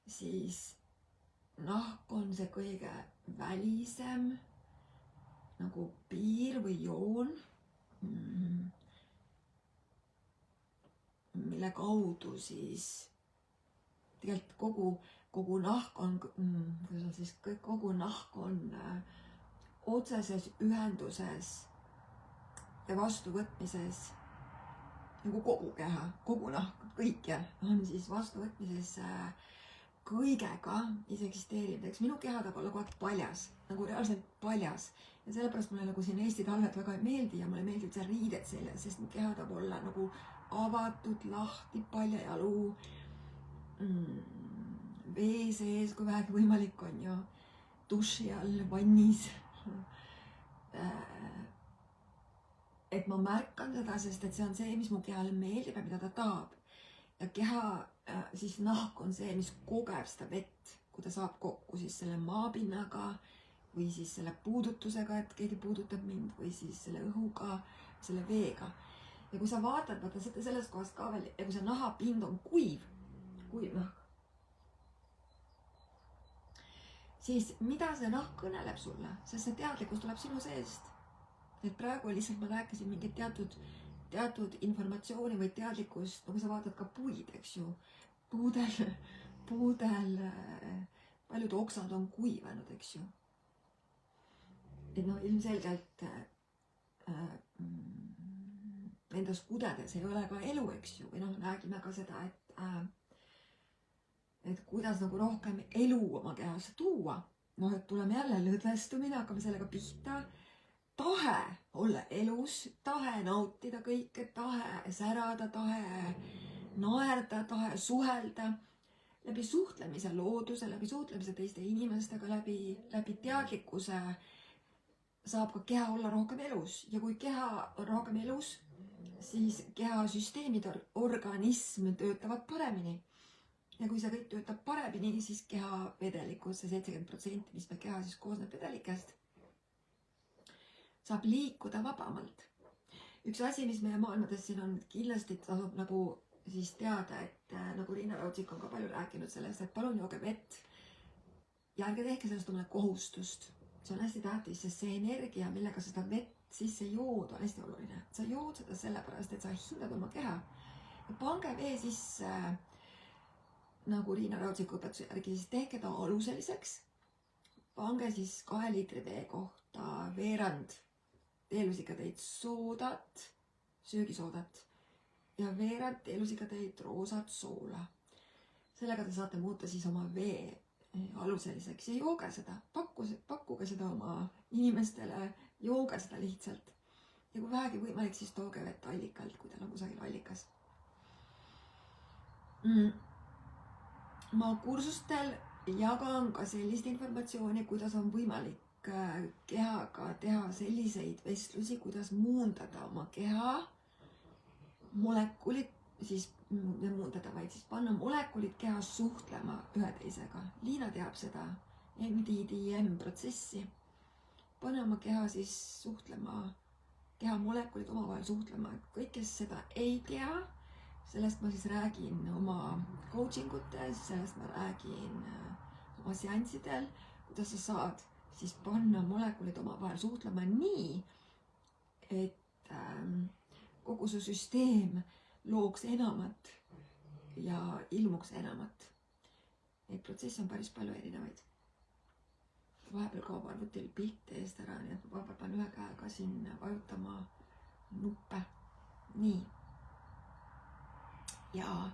siis nahk on see kõige välisem nagu piir või joon, mille kaudu siis tegelikult kogu nahk on, kuidas on siis, kogu nahk on otseses ühenduses ja vastuvõtmises nagu kogu keha, kogu nahk, kõikjal on siis vastuvõtmises kõigega, mis eksisteerib. Eks minu keha tahab olla kogu aeg paljas, nagu reaalselt paljas. Ja sellepärast mulle nagu siin Eesti talved väga ei meeldi ja mulle meeldib seal riided seljas, sest mu keha tahab olla nagu avatud, lahti, paljajalu, vee sees, kui vähegi võimalik on ju, duši all, vannis. Et ma märkan seda, sest et see on see, mis mu kehale meeldib ja mida ta tahab. Ja keha, siis nahk on see, mis kogeb seda vett, kui ta saab kokku siis selle maapinnaga või siis selle puudutusega, et keegi puudutab mind, või siis selle õhuga, selle veega. Ja kui sa vaatad, vaata sellest kohast ka veel, ja kui see nahapind on kuiv nahk, siis mida see nahk kõneleb sulle, sest see teadlikkus tuleb sinu seest. Et praegu lihtsalt ma rääkisin mingit teatud informatsiooni või teadlikkust, no kui sa vaatad ka puid, eks ju, puudel paljud oksad on kuivanud, eks ju. Et no ilmselgelt nendes kudedes ei ole ka elu, eks ju, või noh, räägime ka seda, et kuidas nagu rohkem elu oma kehasse tuua. Noh, et tuleme jälle lõdvestumine, hakkame sellega pihta. Tahe olla elus, tahe nautida kõike, tahe särada, tahe naerda, tahe suhelda. Läbi suhtlemise looduse, läbi suhtlemise teiste inimestega, läbi teadlikkuse saab ka keha olla rohkem elus. Ja kui keha on rohkem elus, siis kehasüsteemid, organism töötavad paremini. Ja kui see kõik töötab paremini, siis keha vedelikkus, see 70%, mis me keha siis koosneb vedelikest, saab liikuda vabamalt. Üks asi, mis meie maailmades siin on, kindlasti tasub nagu siis teada, et nagu Riina Raudsik on ka palju rääkinud sellest, et palun jooge vett. Ja ärge tehke sellest omale kohustust. See on hästi tähtis, sest see energia, millega seda vett sisse jood, on hästi oluline. Sa jood seda sellepärast, et sa hindad oma keha. Ja pange vee sisse, nagu Riina Raudsiku õpetuse järgi, siis tehke ta aluseliseks. Pange siis 2 liitri vee kohta veerand teelusikatäit soodat, söögisoodat ja veerand teelusikatäit roosat soola. Sellega te saate muuta siis oma vee aluseliseks ja jooge seda, pakkuge seda oma inimestele, jooge seda lihtsalt. Ja kui vähegi võimalik, siis tooge vett allikalt, kui teil on kusagil allikas. Ma kursustel jagan ka sellist informatsiooni, kuidas on võimalik kehaga teha selliseid vestlusi, kuidas muundada oma keha molekulid, siis muundada, vaid siis panna molekulid kehas suhtlema ühe teisega. Liina teab seda MDDM protsessi. Pane oma keha siis suhtlema, keha molekulid omavahel suhtlema. Kõik, kes seda ei tea, sellest ma siis räägin oma coaching utes, sellest ma räägin oma seanssidel, kuidas sa saad siis panna molekulid omavahel suhtlema nii, et kogu su süsteem looks enamat ja ilmuks enamat. Neid protsesse on päris palju erinevaid. Vahepeal kaob arvutil pilt eest ära, nii et ma vahepeal pean ühe käega siin vajutama nuppe. Nii. Ja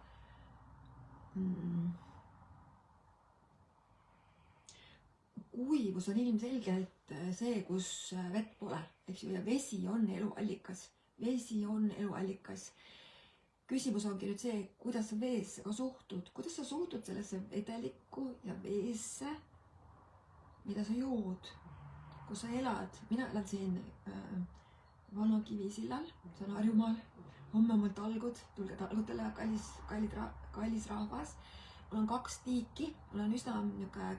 kuivus on ilmselgelt see, kus vett pole, eks ju, ja vesi on eluallikas. Vesi on eluallikas. Küsimus ongi nüüd see, kuidas sa veesse ka suhtud, sellesse vedelikku ja veesse, mida sa jood. kus sa elad, mina elan siin Vana Kivisillal, see on Harjumaal, homme on mul talgud, tulge talgutele, kallis rahvas. Mul on 2 tiiki, mul on üsna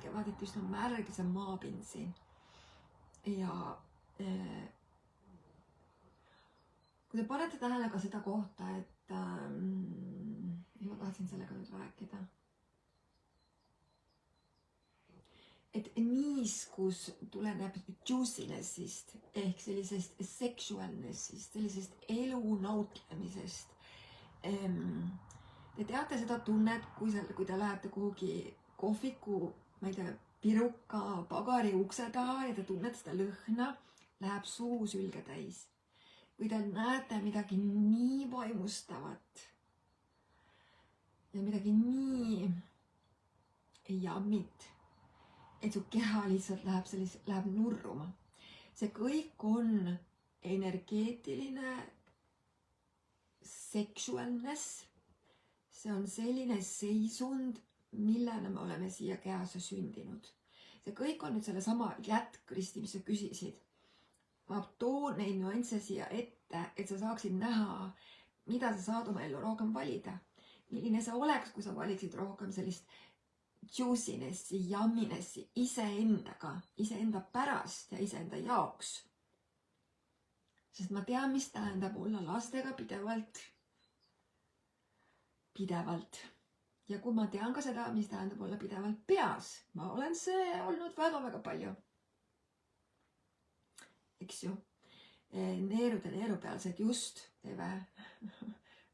kevaditi üsna märg, see maapind siin. Ja kui te panete tähele ka seda kohta, et ma tahtsin sellega nüüd rääkida. Et niiskus tuleneb juicinessist ehk sellisest sexualnessist, sellisest elu nautlemisest. Te teate seda tunnet, kui te lähete kuhugi kohviku, ma ei tea, piruka pagari ukse taha ja te tunnete seda lõhna, läheb suu sülge täis. Kui te näete midagi nii vaimustavat ja midagi nii jammit, et su keha lihtsalt läheb nurruma. See kõik on energeetiline sexualness. See on selline seisund, millena me oleme siia kehasse sündinud. See kõik on nüüd selle sama jätk, Kristi, mis sa küsisid. Ma toon neid nüansse siia ette, et sa saaksid näha, mida sa saad oma ellu rohkem valida. Milline see oleks, kui sa valiksid rohkem sellist juicinessi, yumminessi iseendaga, iseenda pärast ja iseenda jaoks. Sest ma tean, mis tähendab olla lastega pidevalt. Ja kui ma tean ka seda, mis tähendab olla pidevalt peas, ma olen see olnud väga-väga palju. Eks ju? Neerude neerupealsed just, Eve.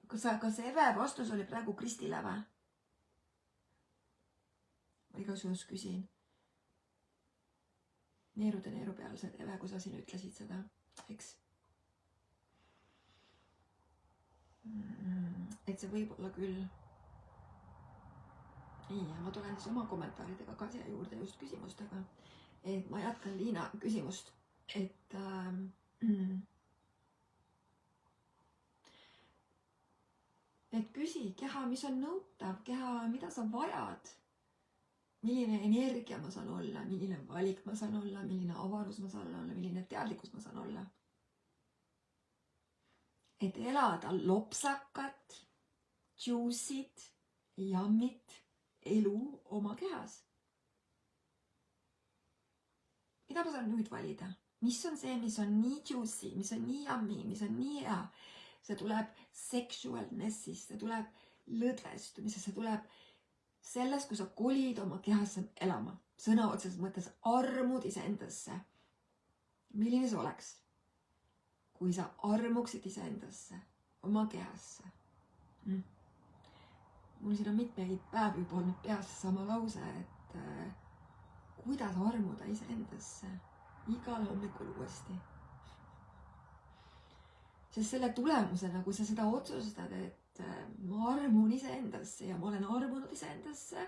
Kas Eve vastus oli praegu Kristile või? Ma igasugust küsin. Neerude neerupealsed, Eve, kui sa siin ütlesid seda, eks? Et see võib olla küll. Nii, ja ma tulen siis oma kommentaaridega ka siia juurde just küsimustega. Et ma jätkan Liina küsimust, et küsi keha, mis on nõutav, keha, mida sa vajad, milline energia ma saan olla, milline valik ma saan olla, milline avarus ma saan olla, milline teadlikkus ma saan olla. Et elada lopsakat, juicit, jammit elu oma kehas. Mida ma saan nüüd valida? Mis on see, mis on nii juicy, mis on nii yummy, mis on nii hea? See tuleb sexualnessist, see tuleb lõdvestumisest, see tuleb sellest, kui sa kolid oma kehasse elama. Sõna otseses mõttes armud iseendasse. Milline see oleks? Kui sa armuksid iseendasse, oma kehasse. Mul siin on mitmeid päevi juba olnud peas sama lause, et kuidas armuda iseendasse igal hommikul uuesti. Sest selle tulemusena, kui sa seda otsustad, et ma armun iseendasse ja ma olen armunud iseendasse,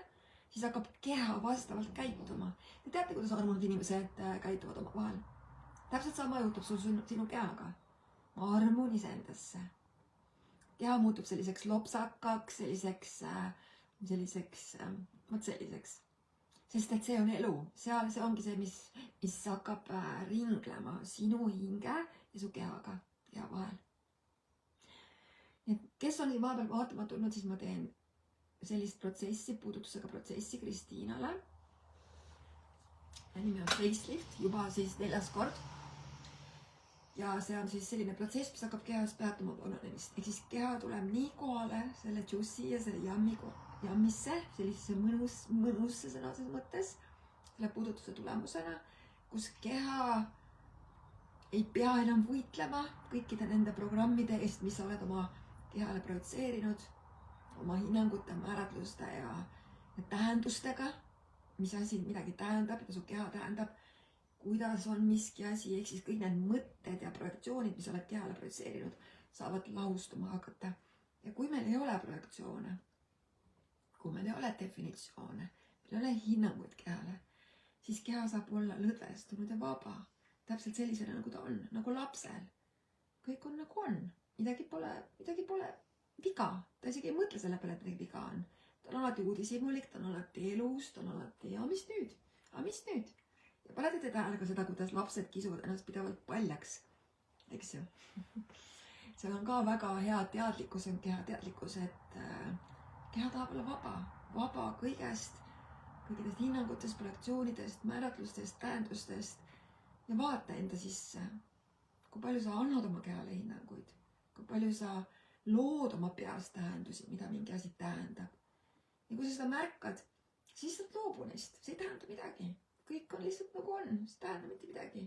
siis hakkab keha vastavalt käituma. Te teate, kuidas armunud inimesed käituvad oma vahel? Täpselt sama juhtub sul sinu kehaga. Ma armun iseendasse. Keha muutub selliseks lopsakaks, selliseks. Sest et see on elu. Seal see ongi see, mis hakkab ringlema sinu hinge ja su kehaga vahel. Et kes on siin vahepeal vaatama tulnud, siis ma teen sellist protsessi, puudutusega protsessi Kristiinale. Nimi on facelift, juba siis 4. kord. Ja see on siis selline protsess, mis hakkab kehas peatuma vananemist. Ehk siis keha tuleb nii kohale selle juicy ja selle jammisse, sellisesse mõnusse sõnases mõttes, selle puudutuse tulemusena, kus keha ei pea enam võitlema kõikide nende programmide eest, mis sa oled oma kehale projitseerinud, oma hinnangute, määratluste ja tähendustega, mis asi midagi tähendab, mida su keha tähendab, kuidas on miski asi, ehk siis kõik need mõtted ja projektsioonid, mis oled kehale projitseerinud, saavad lahustuma hakata. Ja kui meil ei ole projektsioone, kui meil ei ole definitsioone, meil ei ole hinnanguid kehale, siis keha saab olla lõdvestunud ja vaba. Täpselt sellisena, nagu ta on, nagu lapsel. Kõik on nagu on. Midagi pole viga. Ta isegi ei mõtle selle peale, et midagi viga on. Ta on alati uudishimulik, ta on alati elus, ta on alati, mis nüüd? ja panete te tähele ka seda, kuidas lapsed kisuvad ennast pidevalt paljaks, eks ju. see on ka väga hea teadlikkus, on kehateadlikkus, et keha tahab olla vaba kõigest, kõikidest hinnangutest, projektsioonidest, määratlustest, tähendustest ja vaata enda sisse. Kui palju sa annad oma kehale hinnanguid, kui palju sa lood oma peas tähendusi, mida mingi asi tähendab. Ja kui sa seda märkad, siis saad loobu neist. See ei tähenda midagi. Kõik on lihtsalt nagu on. See ei tähenda mitte midagi.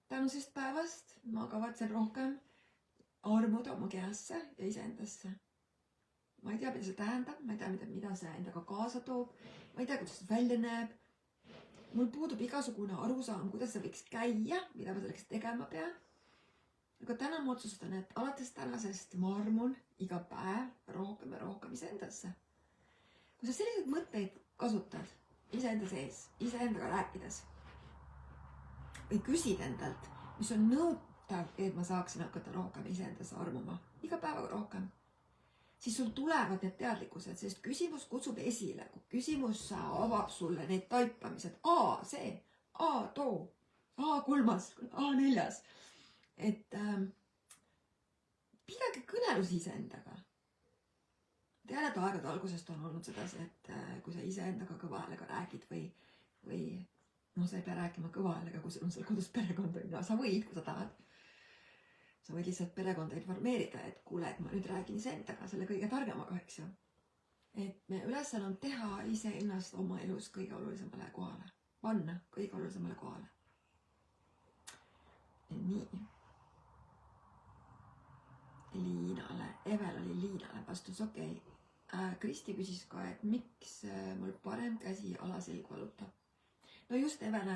Tänusest päevast ma kavatsen rohkem armuda oma kehasse ja iseendasse. Ma ei tea, mida see tähendab. Ma ei tea, mida see endaga kaasa toob. Ma ei tea, kuidas see välja näeb. Mul puudub igasugune arusaam, kuidas see võiks käia, mida ma selleks tegema pean. Aga täna ma otsustan, et alates tänasest ma armun iga päev rohkem ja rohkem iseendasse. Kui sa selliseid mõtteid kasutad iseenda sees, iseendaga rääkides või küsid endalt, mis on nõutav, et ma saaksin hakata rohkem iseendasse armuma, iga päevaga rohkem, siis sul tulevad need teadlikkused, sest küsimus kutsub esile, kui küsimus avab sulle need taipamised, see, too, kolmas, neljas. Et pidage kõnelus iseendaga. Tean, et aegade algusest on olnud sedasi, et kui sa iseendaga kõva häälega räägid või sa ei pea rääkima kõva häälega, kui sul on seal kodus perekond, sa võid, kui sa tahad. Sa võid lihtsalt perekonda informeerida, et kuule, et ma nüüd räägin iseendaga selle kõige targemaga, eks ju. Et me ülesanne on teha iseennast oma elus kõige olulisemale kohale. Panna kõige olulisemale kohale. Nii. Liinale, Evel oli Liinale vastus, okei. Kristi küsis ka, et miks mul parem käsi alaselg valutab. No just Evel,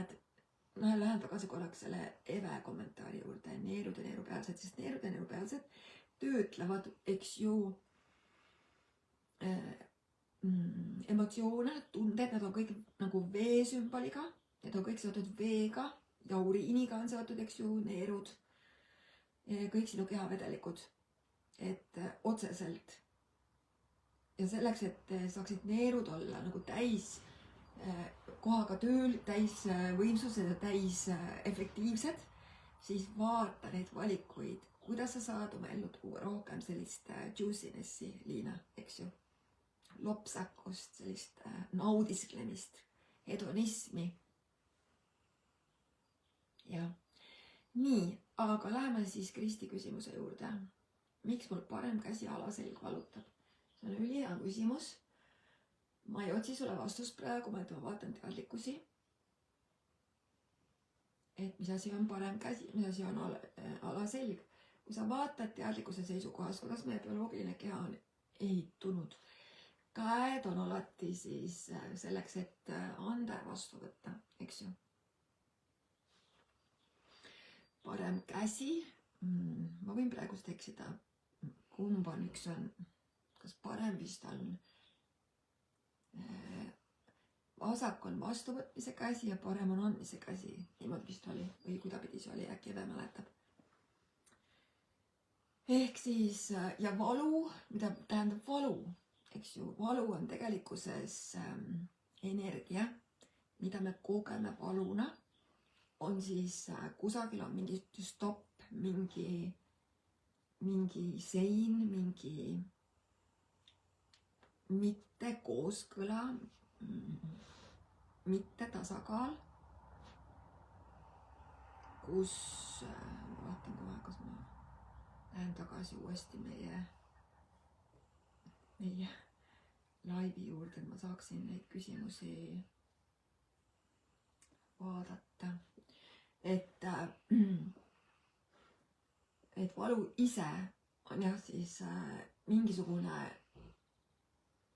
lähen tagasi korraks selle Eve kommentaari juurde, neerud ja neerupealsed, sest neerud ja neerupealsed töötlevad, eks ju, emotsioone, tunded, nad on kõik nagu V-sümboliga, need on kõik seotud V-ga ja uriiniga on seotud, eks ju, neerud, kõik sinu kehavedelikud. Et otseselt ja selleks, et saaksid neerud olla nagu täis kohaga tööl, täis võimsused ja täis efektiivsed, siis vaata neid valikuid, kuidas sa saad oma ellu tuua rohkem sellist juiciness'i, Liina, eks ju, lopsakust, sellist naudisklemist, hedonismi. Ja nii, aga läheme siis Kristi küsimuse juurde. Miks mul parem käsi alaselg valutab? See on ülihea küsimus. Ma ei otsi sulle vastust praegu, ma vaatan teadlikkusi. Et mis asi on parem käsi, mis asi on alaselg. Kui sa vaatad teadlikkuse seisukohas, kuidas meie bioloogiline keha on ehitunud. Käed on alati siis selleks, et anda ja vastu võtta, eks ju. Parem käsi, ma võin praegust eksida, kumba on üks on, kas parem vist on, vasak on vastuvõtmise käsi ja parem on andmise käsi, niimoodi vist oli, või kuidapidi see oli, äkki Eve mäletab. Ehk siis, ja valu, mida tähendab valu, eks ju, valu on tegelikkuses energia, mida me kogeme valuna, on siis kusagil on mingi stopp, mingi sein, mingi mitte kooskõla, mitte tasakaal, kus, ma vaatan kohe, kas ma lähen tagasi uuesti meie laivi juurde, et ma saaksin neid küsimusi vaadata. Et valu ise on jah siis mingisugune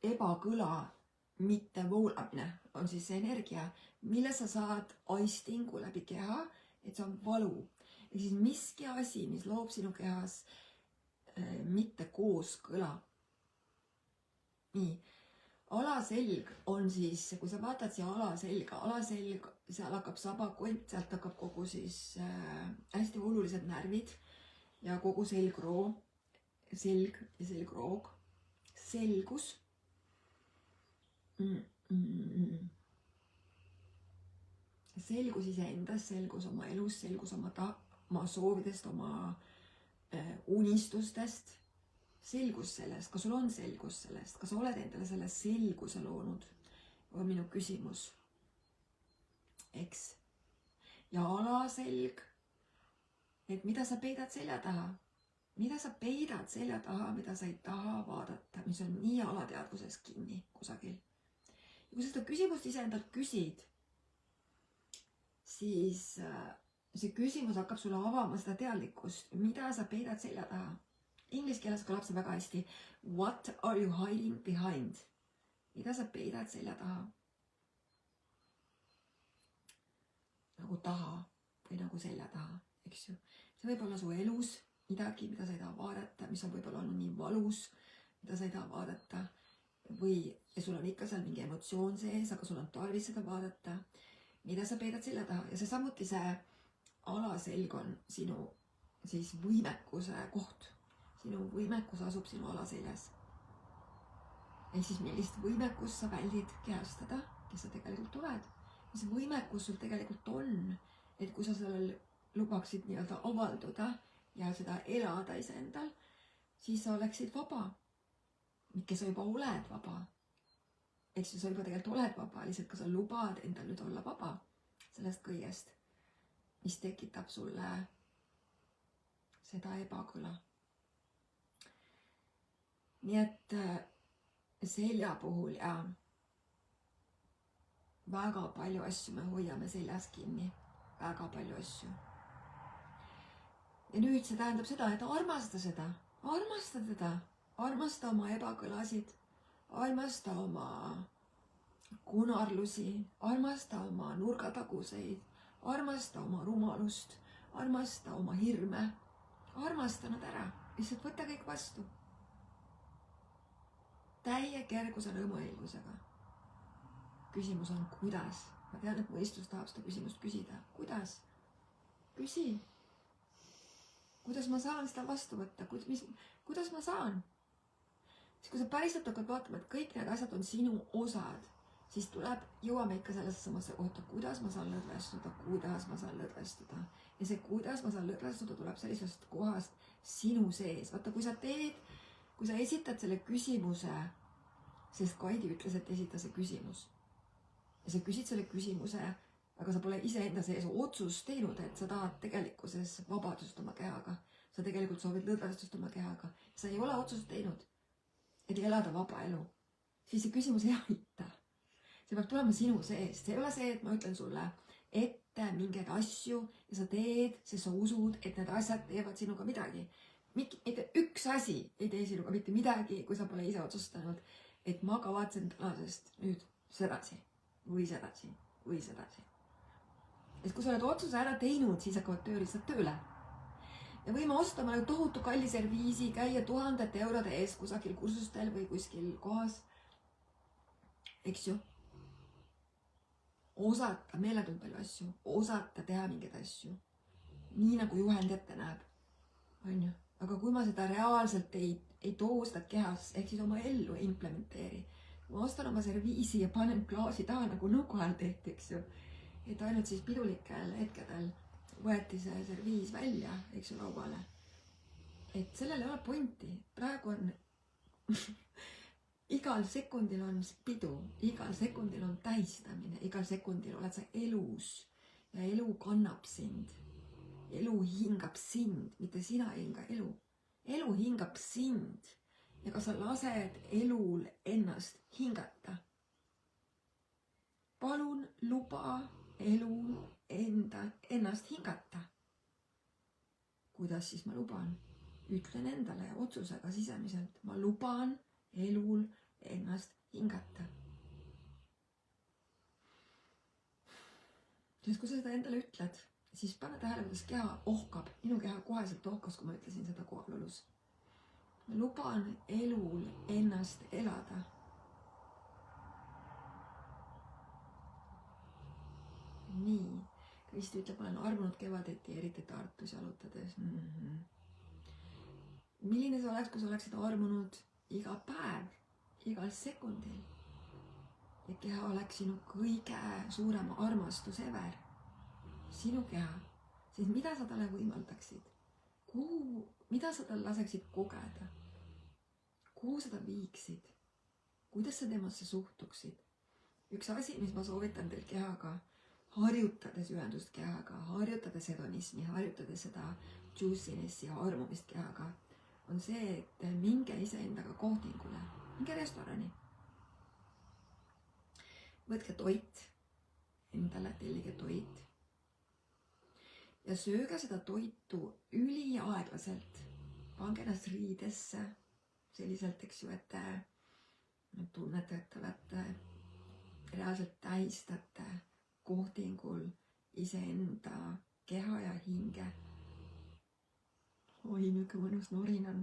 ebakõla, mitte voolamine on siis see energia, mille sa saad aistingu läbi keha, et see on valu. Ja siis miski asi, mis loob sinu kehas mitte kooskõla. Nii, alaselg on siis, kui sa vaatad siia alaselg, seal hakkab sabakont, sealt hakkab kogu siis hästi olulised närvid ja kogu selgroo, selg ja selgroog, selgus. selgus iseendas, selgus oma elus, selgus oma soovidest, oma unistustest, selgus sellest, kas sul on selgus sellest, kas sa oled endale selle selguse loonud, on minu küsimus, eks. Ja alaselg, et mida sa peidad selja taha, mida sa peidad selja taha, mida sa ei taha vaadata, mis on nii alateadvuses kinni kusagil. Ja kui sa seda küsimust iseendalt küsid, siis see küsimus hakkab sulle avama seda teadlikkust, mida sa peidad selja taha. Inglise keeles kõlab see väga hästi. What are you hiding behind? Mida sa peidad selja taha? Nagu taha või nagu selja taha, eks ju. See võib olla su elus midagi, mida sa ei taha vaadata, mis on võib-olla olnud nii valus, mida sa ei taha vaadata. Ja sul on ikka seal mingi emotsioon sees, aga sul on tarvis seda vaadata. Mida sa peidad selja taha? Ja see samuti see alaselg on sinu siis võimekuse koht. Sinu võimekus asub sinu alaseljas. Ehk siis millist võimekust sa väldid kehastada, kes sa tegelikult oled. Mis võimekus sul tegelikult on, et kui sa sellel lubaksid nii-öelda avalduda ja seda elada iseendal, siis sa oleksid vaba. Mitte sa juba oled vaba. Ehk siis sa juba tegelikult oled vaba, lihtsalt kui sa lubad endal nüüd olla vaba sellest kõigest, mis tekitab sulle seda ebakõla. Nii et selja puhul ja väga palju asju me hoiame seljas kinni. Väga palju asju. Ja nüüd see tähendab seda, et armasta seda. Armasta teda. Armasta oma ebakõlasid. Armasta oma kunarlusi. Armasta oma nurgataguseid. Armasta oma rumalust. Armasta oma hirme. Armasta nad ära. Lihtsalt võta kõik vastu. Täie kerguse rõõmuõigusega. Küsimus on, kuidas? Ma tean, et mõistus tahab seda küsimust küsida. Kuidas? Küsi. Kuidas ma saan seda vastu võtta? Kuidas ma saan? Siis kui sa päriselt hakkad vaatama, et kõik need asjad on sinu osad, siis jõuame ikka sellesse samasse kohta, kuidas ma saan lõdvestuda. Ja see, kuidas ma saan lõdvestuda, tuleb sellisest kohast sinu sees. Vaata, kui sa esitad selle küsimuse, sest Kaidi ütles, et esita see küsimus. Ja sa küsid selle küsimuse, aga sa pole iseenda sees otsust teinud, et sa tahad tegelikkuses vabadust oma kehaga. Sa tegelikult soovid lõdvestust oma kehaga. Sa ei ole otsust teinud, et elada vaba elu. Siis see küsimus ei aita. See peab tulema sinu sees. See ei ole see, et ma ütlen sulle ette mingeid asju ja sa teed, sest sa usud, et need asjad teevad sinuga midagi. Mitte üks asi ei tee sinuga mitte midagi, kui sa pole ise otsustanud, et ma kavatsen tänasest nüüd sedasi või sedasi või sedasi. Et kui sa oled otsuse ära teinud, siis hakkavad tööriistad tööle. Ja võime osta meile tohutu kalli serviisi, käia 1000 eurode eest kusagil kursustel või kuskil kohas. Eks ju? Osata meeletult palju asju, osata teha mingeid asju. Nii nagu juhend ette näeb. On ju? Aga kui ma seda reaalselt ei too seda kehas, ehk siis oma ellu implementeeri. Ma ostan oma serviisi ja panen klaasi taha nagu nõukohal tehti, eks ju. Et ainult siis pidulikel hetkedel võeti see serviis välja, eks ju, lauale. Et sellel ei ole pointi. Praegu on igal sekundil on pidu, igal sekundil on tähistamine, igal sekundil oled sa elus ja elu kannab sind. Elu hingab sind, mitte sina ei hinga elu. Elu hingab sind ja kas sa lased elul ennast hingata. Palun luba elul ennast hingata. Kuidas siis ma luban? Ütlen endale otsusega sisemiselt. Ma luban elul ennast hingata. Sest kui sa seda endale ütled, siis pane tähele, kuidas keha ohkab. Minu keha koheselt ohkas, kui ma ütlesin seda kohalolus. Ma luban elul ennast elada. Nii. Kristi ütleb, olen armunud kevadeti, eriti Tartus jalutades. Milline see oleks, kui sa oleksid armunud iga päev, igal sekundil? Ja keha oleks sinu kõige suurem armastus ever. sinu keha, siis mida sa talle võimaldaksid? Mida sa tal laseksid kogeda? Kuhu sa ta viiksid? Kuidas sa temasse suhtuksid? Üks asi, mis ma soovitan teil kehaga, harjutades ühendust kehaga, harjutades hedonismi, harjutades seda juiciness'i ja armumist kehaga, on see, et minge iseendaga kohtingule, minge restorani. Võtke toit, endale tellige toit ja sööge seda toitu üliaeglaselt. Pange ennast riidesse selliselt, eks ju, et tunnete, et olete reaalselt tähistate kohtingul iseenda keha ja hinge. Oi, niisugune mõnus norin on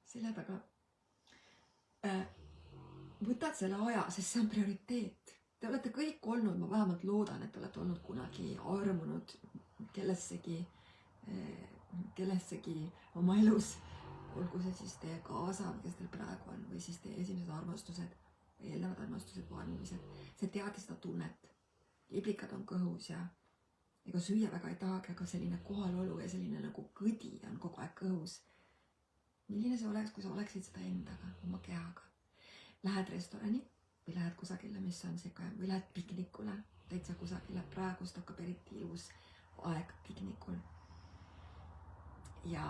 selja taga. Võtad selle aja, sest see on prioriteet. Te olete kõik olnud, ma vähemalt loodan, et olete olnud kunagi armunud kellessegi oma elus. Olgu see siis teie kaasa, kes teil praegu on, või siis teie esimesed armastused, või eelnevad armastused või armumised. See teate seda tunnet. Liblikad on kõhus ja ega süüa väga ei tahagi, aga selline kohalolu ja selline nagu kõdi on kogu aeg kõhus. Milline see oleks, kui sa oleksid seda endaga, oma kehaga? Lähed restorani või lähed kusagile, mis on siuke, või lähed piknikule, täitsa kusagile, praegust hakkab eriti ilus aeg piknikul. Ja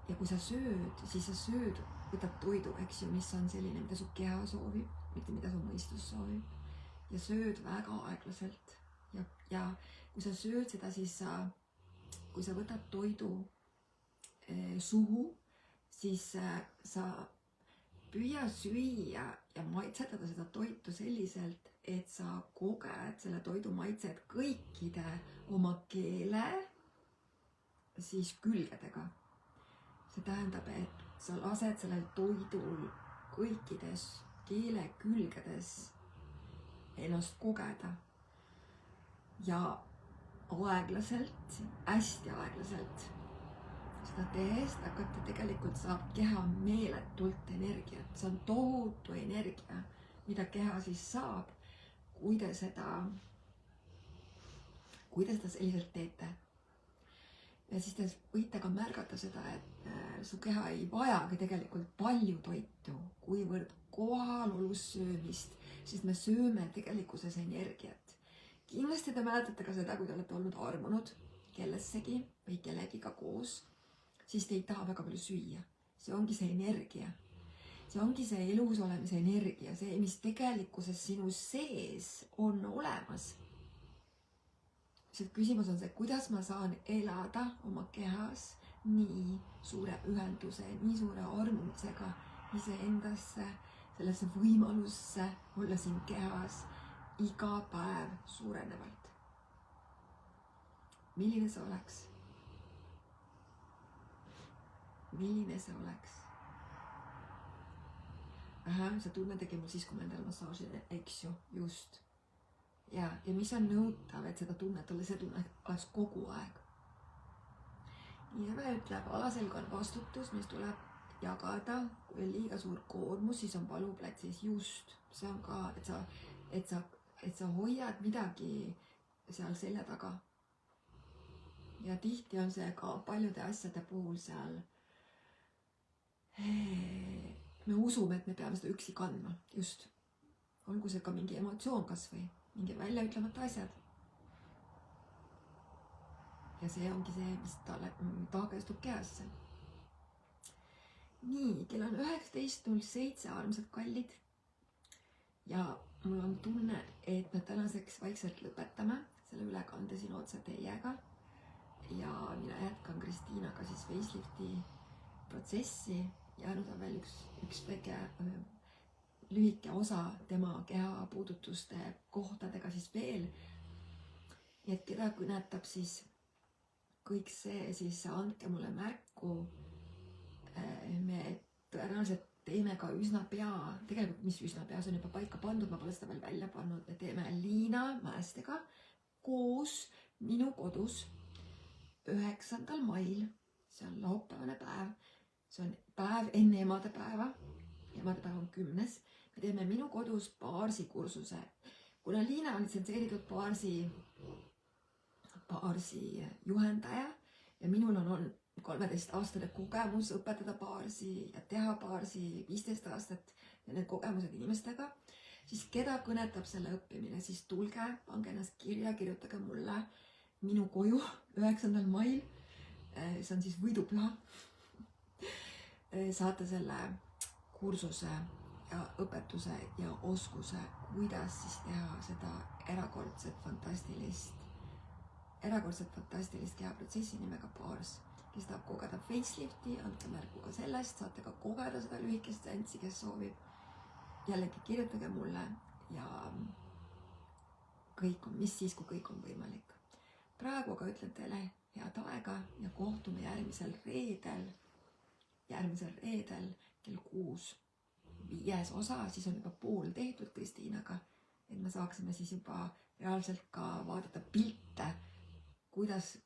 kui sa sööd, siis sa sööd, võtad toidu, eks ju, mis on selline, mida su keha soovib, mitte mida su mõistus soovib. Ja sööd väga aeglaselt. Ja kui sa sööd seda, siis kui sa võtad toidu suhu, siis sa püüa süüa ja maitsetada seda toitu selliselt, et sa koged selle toidu maitset kõikide oma keele siis külgedega. See tähendab, et sa lased sellel toidul kõikides keele külgedes ennast kogeda. Ja aeglaselt, hästi aeglaselt seda tehes hakata tegelikult saab keha meeletult energiat. See on tohutu energia, mida keha siis saab, kui te seda selliselt teete. Ja siis te võite ka märgata seda, et su keha ei vajagi tegelikult palju toitu, kuivõrd kohalolus söömist, sest me sööme tegelikkuses energiat. Kindlasti te mäletate ka seda, kui te olete olnud armunud kellessegi või kellegiga koos, siis te ei taha väga palju süüa. See ongi see energia. See ongi see elus olemise energia, see, mis tegelikkuses sinu sees on olemas. See küsimus on see, kuidas ma saan elada oma kehas nii suure ühenduse, nii suure armumisega iseendasse, sellesse võimalusse olla siin kehas iga päev suurenevalt. Milline see oleks? Milline see oleks? See tunne tegi mul siis, kui ma endale massaaži, eks ju, just. Ja mis on nõutav, et seda tunnet olla, see tunne oleks kogu aeg. Nieve ütleb, alaselg on vastutus, mis tuleb jagada, kui on liiga suur koormus, siis on valuplatsis just. See on ka, et sa hoiad midagi seal selja taga. Ja tihti on see ka paljude asjade puhul seal. Me usume, et me peame seda üksi kandma, just. Olgu see ka mingi emotsioon kas või mingi väljaütlemata asjad. Ja see ongi see, mis taagestub kehasse. Nii, kell on 19.07, armsad kallid. Ja mul on tunne, et me tänaseks vaikselt lõpetame selle ülekande siin otse teiega. Ja mina jätkan Kristiinaga siis facelifti protsessi. Jäänud on veel üks väike lühike osa tema keha puudutuste kohtadega siis veel. Nii et keda kõnetab siis kõik see, siis andke mulle märku. Me tõenäoliselt teeme ka üsna pea, tegelikult mis üsna pea, see on juba paika pandud, ma pole seda veel välja pannud. Me teeme Liina Mäestega koos minu kodus 9. mail, see on laupäevane päev. See on päev enne emadepäeva. Emadepäev on 10. Me teeme minu kodus baarsi kursuse. Kuna Liina on litsenseeritud Paarsi juhendaja ja minul on olnud 13-aastane kogemus õpetada Paarsi ja teha Paarsi 15 aastat ja need kogemused inimestega, siis keda kõnetab selle õppimine, siis tulge, pange ennast kirja, kirjutage mulle minu koju 9. mail. See on siis võidupüha. Saate selle kursuse ja õpetuse ja oskuse, kuidas siis teha seda erakordselt fantastilist kehaprotsessi nimega Paars. Kes tahab kogeda facelifti, andke märgu ka sellest, saate ka kogeda seda lühikest seanssi, kes soovib. Jällegi kirjutage mulle ja kõik on, mis siis, kui kõik on võimalik. Praegu aga ütlen teile head aega ja kohtume järgmisel reedel kell 6. 5. osa, siis on juba pool tehtud Kristiinaga, et me saaksime siis juba reaalselt ka vaadata pilte, kuidas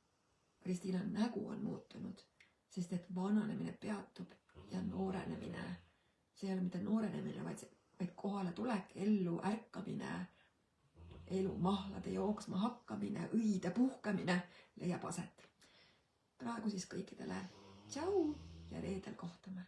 Kristiina nägu on muutunud, sest et vananemine peatub ja noorenemine, see ei ole mitte noorenemine, vaid kohale tulek, ellu ärkamine, elu mahlade jooksma hakkamine, õide puhkamine leiab aset. Praegu siis kõikidele tšau ja reedel kohtume.